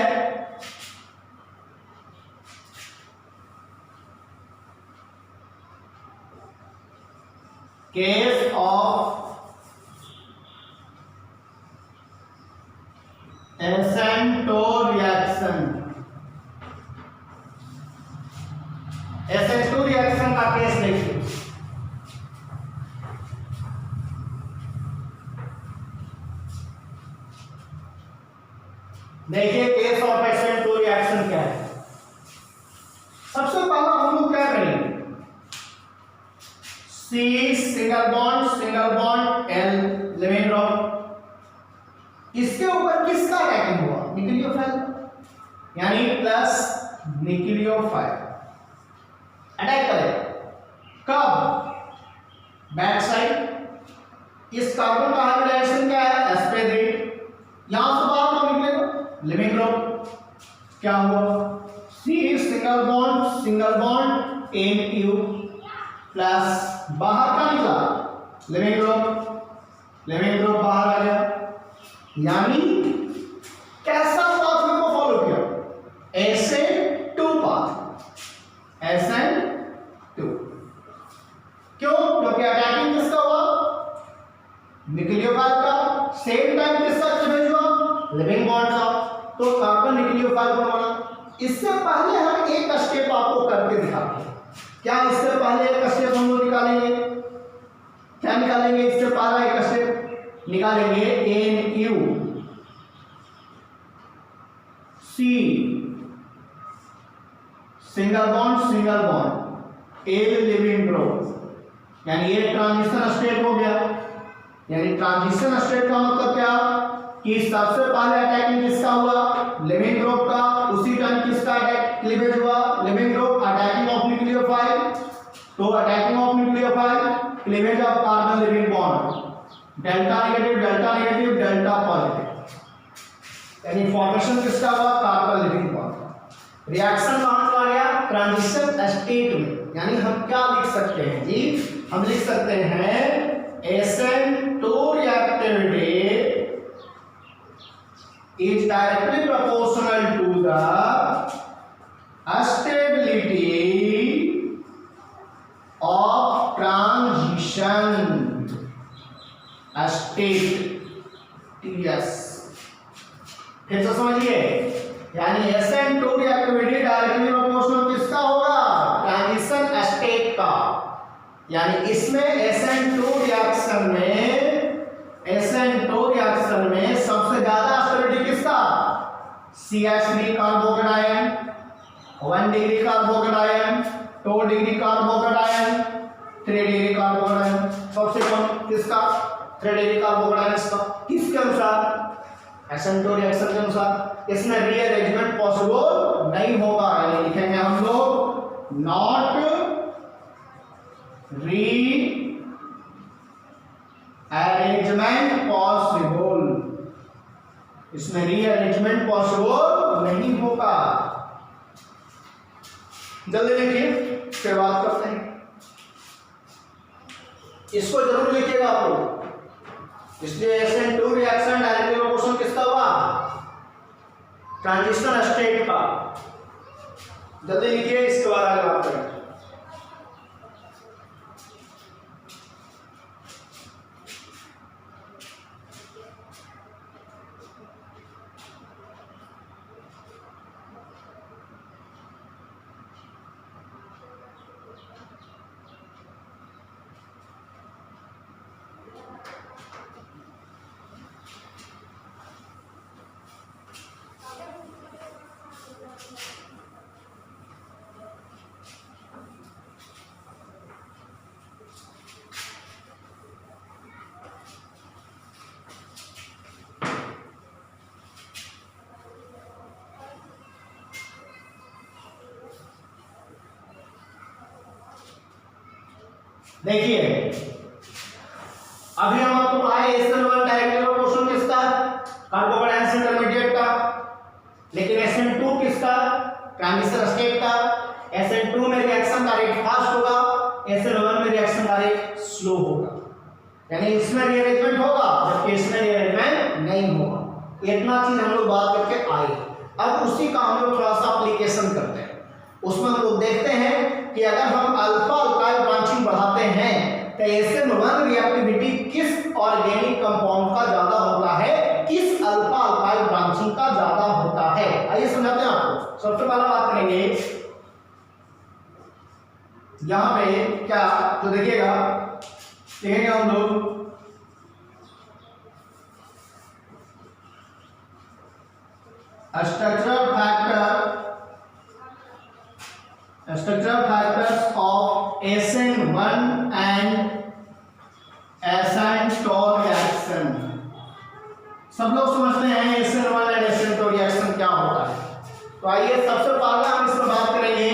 case of SN2 reaction. SN2 reaction का केस देखिए। देखिए केस ऑफ SN2 रिएक्शन क्या है। सबसे पहला हम लोग क्या करेंगे, C single bond L living drop, इसके ऊपर किसका अटैकिंग हुआ, निक्लियोफाइल, यानी प्लस निक्लियोफाइल अटैक करेगा। कब, बैक साइड, इस कार्बन का हाइब्रिडाइजेशन क्या है, sp3। यहां से बाहर कौन निकलेगा, लिविंग ग्रुप। क्या हुआ, C single bond NU plus बाहर का निकला लिविंग ग्रुप बाहर आ गया। यानी कैसा पाथवे को फॉलो किया, SN2 पाथ, SN2। क्यों, क्योंकि अटैकिंग किसका हुआ, न्यूक्लियोफाइल का, सेम टाइम किसका एक्टिवेट हुआ, लिविंग बॉन्ड का, तो कार्बन न्यूक्लियोफाइल को बना। इससे पहले हम एक स्टेप आपको करके दिखाते हैं। क्या इससे पहले एक स्टेप हम लोग निकालेंगे, क्या निकालेंगे, इससे पहले एक स्टेप निकालेंगे NU C single bond L living group, यानी ये ट्रांजिशन स्टेट हो गया। यानी ट्रांजिशन स्टेट का मतलब क्या कि सबसे पहले अटैकिंग किसका हुआ, लिविंग ग्रुप का, उसी टाइम किसका अटैक क्लीवेज हुआ, leaving group, attacking of nucleophile, तो attacking of nucleophile, cleavage of carbon leaving bond, delta negative delta positive, यानी फॉर्मेशन किसका हुआ, कार्बन लिविंग बॉन्ड। रिएक्शन कहां से आ गया, ट्रांजिशन स्टेट में। यानी हम क्या लिख सकते हैं जी, हम लिख सकते हैं SN2 reactivity is directly proportional to the stability of transition state TS। फिर से समझिए, यानी SN2 reactivity डायरेक्टली प्रोपोर्शनल किसका होगा, ट्रांजिशन स्टेट का। यानी इसमें SN2 रिएक्शन में सबसे ज्यादा स्टेबिलिटी किसका, CH3 carbocation, 1 degree carbocation, 2 degree carbocation, 3 degree carbocation, सबसे कम किसका, 3 डिग्री कार्बोकेटायन का। किसके अनुसार, SN2 रिएक्शन के अनुसार। इसमें रीअरेंजमेंट पॉसिबल नहीं होगा, यानी लिखेंगे हम लोग नॉट रीअरेंजमेंट पॉसिबल, इसमें रीअरेंजमेंट पॉसिबल नहीं होगा। जल्दी लिखिए, फिर बात करते हैं। इसको जरूर लिखिएगा आप लोग। इसलिए SN2 रिएक्शन डायरेक्टली प्रोपोर्शनल किसका हुआ, ट्रांजिशन स्टेट का। जल्दी लिखिए, इसके बाद आगे बात करें। देखिए, अभी हम आपको पढ़ाए SN1 डायरेक्टली प्रोपोर्शनल किसका, कार्बोकेटायन इंटरमीडिएट का, लेकिन SN2 किसका, ट्रांजिशन स्टेट का। SN2 में रिएक्शन का रेट फास्ट होगा, SN1 में रिएक्शन का रेट स्लो होगा। यानी इसमें रीअरेंजमेंट होगा जबकि इसमें रीअरेंजमेंट नहीं होगा। इतना चीज हम लोग बात करके आए। अब उसी का हम लोग थोड़ा सा एप्लीकेशन करते हैं। उसमें हम लोग देखते हैं कि अगर हम अल्फा अल्काइल ब्रांचिंग बढ़ाते हैं तो SN1 रिएक्टिविटी किस ऑर्गेनिक कंपाउंड का ज्यादा होता है, किस अल्फा अल्काइल ब्रांचिंग का ज्यादा होता है। आइए समझाते हैं आपको। सबसे पहले बात करेंगे यहां पे क्या, तो देखिएगा, देखेंगे हम लोग structural factors of SN1 and SN2 reaction। सब लोग समझते हैं SN1 और SN2 रिएक्शन क्या होता है। तो आइए सबसे पहले हम इसमें बात करेंगे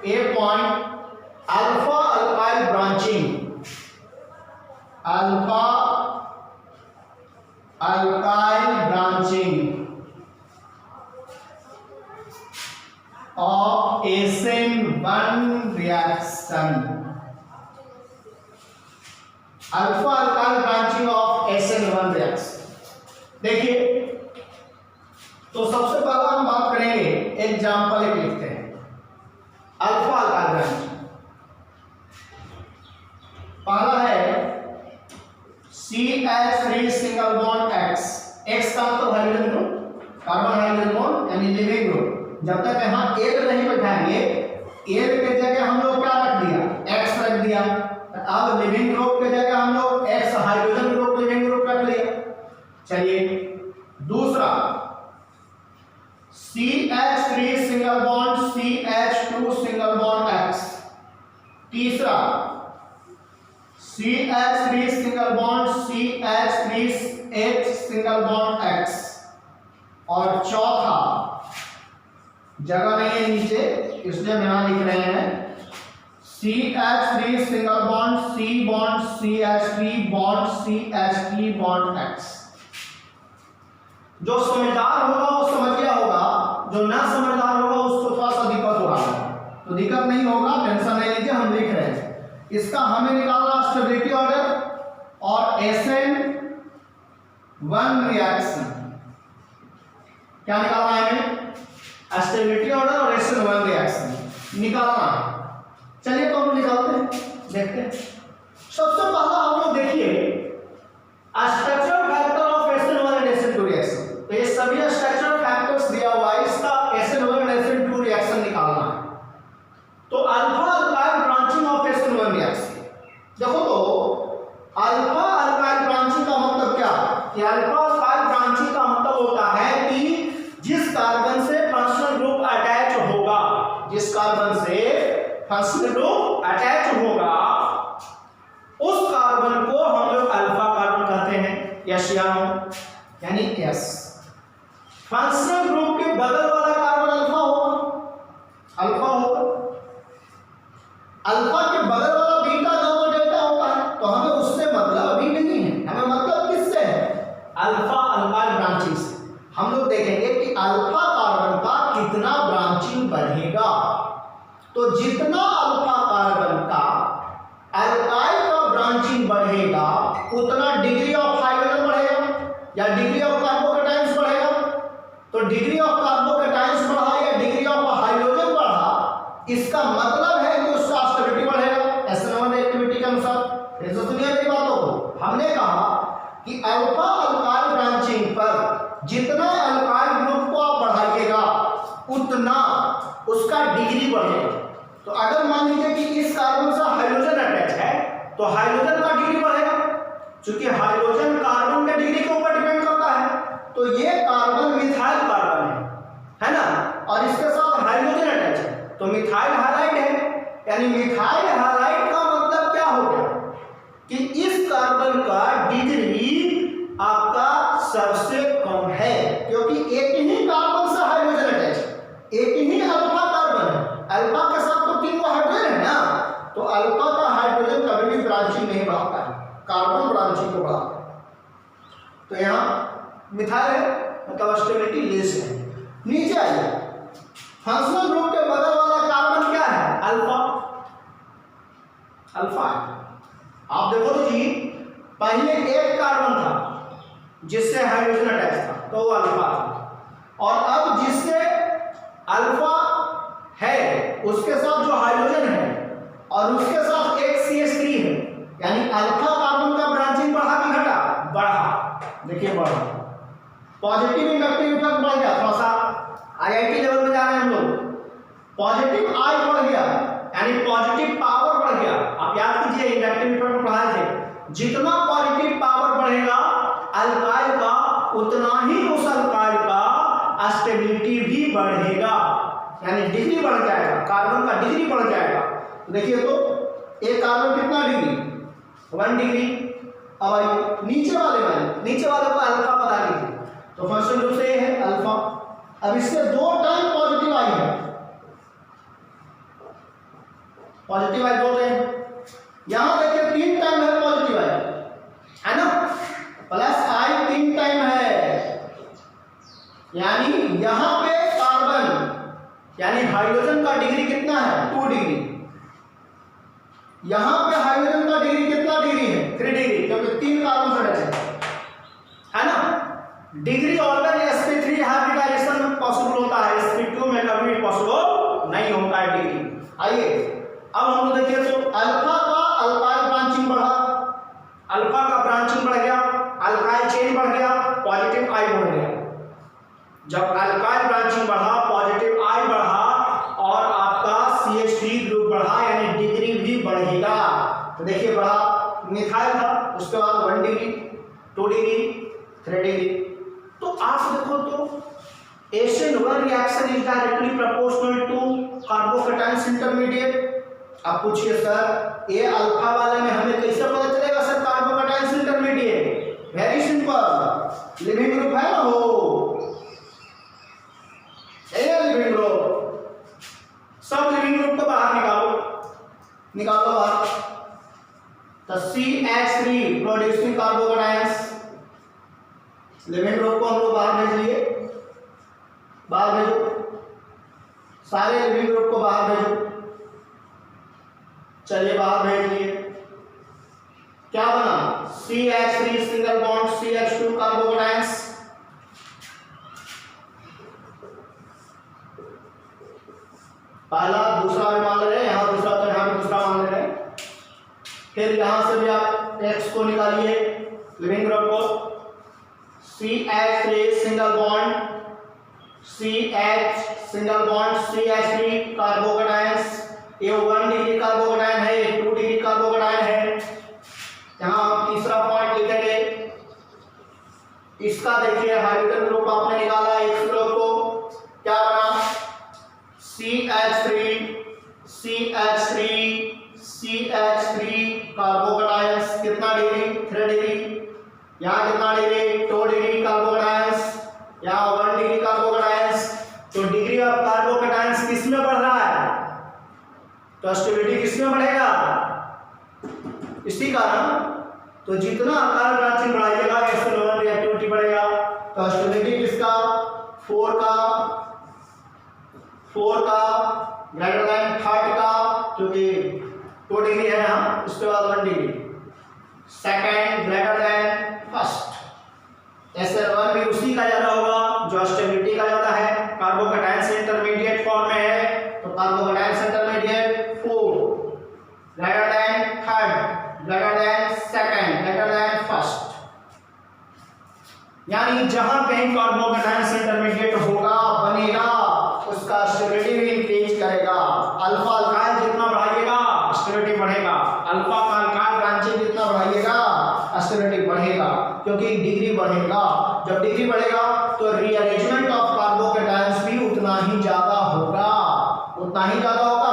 A point, alpha alkyl branching. Alpha branching of SN1 reaction. Alpha alkyl branching of SN1 reaction. देखिए, तो सबसे पहला हम बात करेंगे, एग्जांपल एक लिखते हैं। अल्फा अल्काइल ब्रांचिंग पहला है CH3 single bond X। X का मतलब hydrogen group, carbon hydrogen bond यानी लिविंग ग्रुप। जब तक यहाँ एल नहीं बैठाएंगे, एल के जगह हम लोग क्या रख दिया, X रख दिया। अब लिविंग ग्रुप के जगह हम लोग X hydrogen group leaving group रख लिया। चलिए, दूसरा CH3 single bond CH2 single bond X। तीसरा CH3 single bond CH3H single bond X। और चौथा, जगह नहीं है नीचे इसलिए हम यहां लिख रहे हैं CH3 single bond C bond CH3 bond CH3 bond X। जो समझदार होगा वो समझ गया होगा, जो ना समझदार होगा उसको थोड़ा सा दिक्कत हो रहा है। तो दिक्कत नहीं होगा, टेंशन नहीं लीजिए, हम लिख रहे हैं। इसका हमें निकालना स्टेबिलिटी ऑर्डर और SN1 रिएक्शन। क्या निकालना है हमें? स्टेबिलिटी ऑर्डर और SN1 रिएक्शन निकालना है। चलिए तो हम निकालते हैं, देखते हैं। सबसे पहला हम लोग देखिए structural factor of SN1 and SN2 reaction. तो ये सभी स्ट्रक्चरल फैक्टर्स दिया हुआ है, इसका SN1 एंड SN2 रिएक्शन निकालना है। तो alpha alkyl branching of SN1 reaction, देखो तो अल्फा अल्काइल ब्रांचिंग का मतलब क्या है कि अल्फा अल्काइल ब्रांचिंग का मतलब होता है कि जिस कार्बन से फंक्शनल ग्रुप अटैच होगा, जिस कार्बन से फंक्शनल ग्रुप अटैच होगा उस कार्बन को हम लोग अल्फा कार्बन कहते हैं, यस या नो, यानी यस। फंक्शनल ग्रुप के बगल वाला कार्बन अल्फा होगा, अल्फा होगा। अल्फा के बगल वाला बीटा गामा डेल्टा होता है, तो हमें उससे मतलब अभी नहीं है, हमें मतलब किससे है? अल्फा अल्काइल ब्रांचिंग से। हम लोग देखेंगे कि अल्फा कार्बन का कितना ब्रांचिंग बढ़ेगा। तो जितना अल्फा कार्बन का अल्काइल का ब्रांचिंग बढ़ेगा उतना डिग्री ऑफ हाइड्रोजन बढ़ेगा या डिग्री ऑफ कार्बोकेटाइंस बढ़ेगा। तो डिग्री ऑफ कार्बोकेटाइंस बढ़ा या डिग्री ऑफ हाइड्रोजन बढ़ा, इसका मतलब है कि उसका स्टेबिलिटी बढ़ेगा SN1 एक्टिविटी के अनुसार। फिर से सुनिए मेरी बातों को। हमने कहा कि अल्फा अल्काइल ब्रांचिंग पर जितना अल्काइल ग्रुप को आप बढ़ाइएगा उतना उसका डिग्री बढ़ेगा। तो अगर मान लीजिए कि इस कार्बन से हाइड्रोजन अटैच है तो हाइड्रोजन का डिग्री बढ़ेगा, क्योंकि हाइड्रोजन कार्बन के डिग्री के ऊपर डिपेंड करता है। तो ये कार्बन मिथाइल कार्बन है ना, और इसके साथ हाइड्रोजन अटैच है तो मिथाइल हाइलाइड है। यानी मिथाइल हाइलाइड का मतलब क्या हो गया कि इस कार्बन का डिग्री आपका सबसे कम है, क्योंकि एक ही कार्बन से हाइड्रोजन अटैच है, एक ही अल्फा कार्बन है। अल्फा के साथ तो 3 हाइड्रोजन है ना, तो अल्फा का हाइड्रोजन कभी भी ब्रांचिंग नहीं बढ़ाता है, कार्बन ब्रांचिंग को बढ़ाता है। तो यहाँ मिथाइल है मतलब स्टेबिलिटी लेस है। नीचे आइए, फंक्शनल ग्रुप के बगल वाला कार्बन क्या है? अल्फा, अल्फा है। आप देखो तो जी, पहले एक कार्बन था जिससे हाइड्रोजन अटैच था तो वो अल्फा था, और अब जिससे अल्फा है उसके साथ जो हाइड्रोजन है और उसके साथ एक CH3 है, यानी अल्फा कार्बन का ब्रांचिंग बढ़ा कि घटा? बढ़ा। देखिए बढ़ा, पॉजिटिव इंडक्टिव इफेक्ट बढ़ गया। थोड़ा सा IIT लेवल में जा रहे हैं हम लोग। पॉजिटिव I बढ़ गया यानी पॉजिटिव पावर बढ़ गया। आप याद कीजिए इंडक्टिव इफेक्ट में पढ़ाए थे, जितना पॉजिटिव पावर बढ़ेगा अल्काइल का उतना ही उस अल्काइल का स्टेबिलिटी भी बढ़ेगा, यानी डिग्री बढ़ जाएगा, कार्बन का डिग्री बढ़ जाएगा। तो देखिए तो एक कार्बन कितना डिग्री? 1 डिग्री। अब आइए नीचे वाले को अल्फा बता दीजिए। तो फंक्शन ग्रुप से है अल्फा। अब इससे 2 टाइम पॉजिटिव आई है, पॉजिटिव आई 2 टाइम। यहां देखिए 3 टाइम है पॉजिटिव आई, है ना, प्लस आई 3 टाइम है, यानी यहां पे कार्बन यानी हाइड्रोजन का डिग्री कितना है 2 डिग्री, यहां पे हाइड्रोजन का डिग्री कितना डिग्री है 3 डिग्री, क्योंकि 3 कार्बन से रचे है ना। Degree order sp3 hybridisation possible होता है, sp2 में कभी पॉसिबल नहीं होता है डिग्री। आइए अब हम लोग देखिए तो अल्फा का अल्काइल ब्रांचिंग बढ़ा, अल्फा का ब्रांचिंग बढ़ गया, अल्काइल चेन बढ़ गया, पॉजिटिव आई बढ़ गया। जब अल्काइल ब्रांचिंग बढ़ा, पॉजिटिव आई बढ़ा और आपका CH3 ग्रुप बढ़ा यानी डिग्री भी बढ़ेगा। तो देखिए बढ़ा, मिथाइल था, उसके बाद 1 डिग्री 2 डिग्री 3 डिग्री। तो आप देखो तो SN1 reaction is directly proportional to carbocations intermediate. अब पूछिए सर ये अल्फा वाले में हमें कैसे पता चलेगा sir carbocations intermediate? Very simple, living group है ना हो, लिविंग ग्रुप, सब लिविंग ग्रुप को बाहर निकालो बाहर। तो CH3 producing carbocations, leaving group को हम लोग बाहर भेज लिए, बाहर भेजो, सारे लिविंग ग्रुप को बाहर भेजो। चलिए बाहर भेज लिए, क्या बना CH3 single bond CH2 carbocations. पहला दूसरा भी मान ले रहे हैं, यहाँ दूसरा तो यहाँ भी दूसरा मान ले रहे हैं। फिर यहाँ से भी आप X को निकालिए, लिविंग ग्रुप को CH3 single bond CH single bond CH3 carbocations. ये 1 डिग्री कार्बोकैटायन है, 2 डिग्री कार्बोकैटायन है। यहाँ हम तीसरा पॉइंट लिखेंगे, इसका देखिए हाइड्रोजन ग्रुप आपने निकाला X ग्रुप को, क्या बना CH3 कार्बोकैटायंस कितना डिग्री 3 डिग्री, यहाँ कितना डिग्री 2 डिग्री कार्बोकैटायंस, यहाँ 1 डिग्री कार्बोकैटायंस। तो डिग्री ऑफ कार्बोकैटायंस किस में बढ़ रहा है? तो स्टेबिलिटी किसमें बढ़ेगा? इसी कारण तो जितना आकार ब्रांचिंग बढ़ाइएगा SN1 रिएक्टिविटी बढ़ेगा। तो स्टेबिलिटी किसका 4 का ग्रेटर देन 30 का, क्योंकि 2 डिग्री है यहाँ, उसके बाद 1 degree, second greater than first. SN1 भी उसी का ज्यादा होगा जो स्टेबिलिटी का ज्यादा है, कार्बोकैटायंस इंटरमीडिएट फॉर्म में है, तो carbocations intermediate 4 greater than third greater than second greater than first. यानी जहां कहीं कार्बोकैटायंस इंटरमीडिएट होगा बनेगा उसका स्टेबिलिटी भी इंक्रीज करेगा। अल्फा अल्काइल जितना बढ़ाइएगा स्टेबिलिटी बढ़ेगा, अल्फा का अल्काइल ब्रांचिंग जितना बढ़ाइएगा स्टेबिलिटी बढ़ेगा, क्योंकि डिग्री बढ़ेगा। जब डिग्री बढ़ेगा तो रीअरेंजमेंट ऑफ कार्बोकैटायंस भी उतना ही ज्यादा होगा,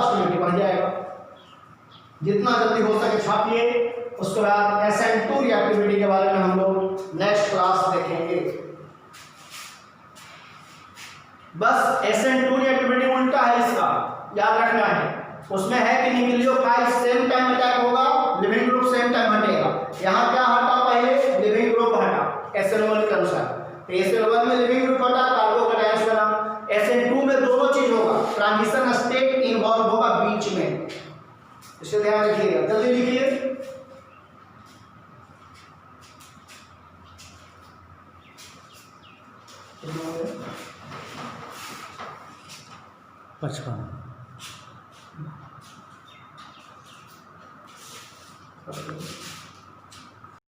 स्टेबिलिटी बढ़ जाएगा। जितना जल्दी हो सके छापिए, उसके बाद SN2 रिएक्टिविटी के बारे में हम लोग नेक्स्ट क्लास देखेंगे। बस SN2 रिएक्टिविटी उल्टा है, इसका याद रखना है। उसमें है कि न्यूक्लियोफाइल सेम टाइम अटैक होगा, लिविंग ग्रुप सेम टाइम हटेगा। यहाँ क्या हटा पहले? लिविंग ग्रुप हटा SN1 के अनुसार। तो SN1 में लिविंग ग्रुप हटा, कार्बोकैटायंस बना। SN2 में दोनों चीज होगा, ट्रांजिशन स्टेट इन्वॉल्व होगा बीच में, इसे ध्यान रखिएगा। जल्दी लिखिए, पचपन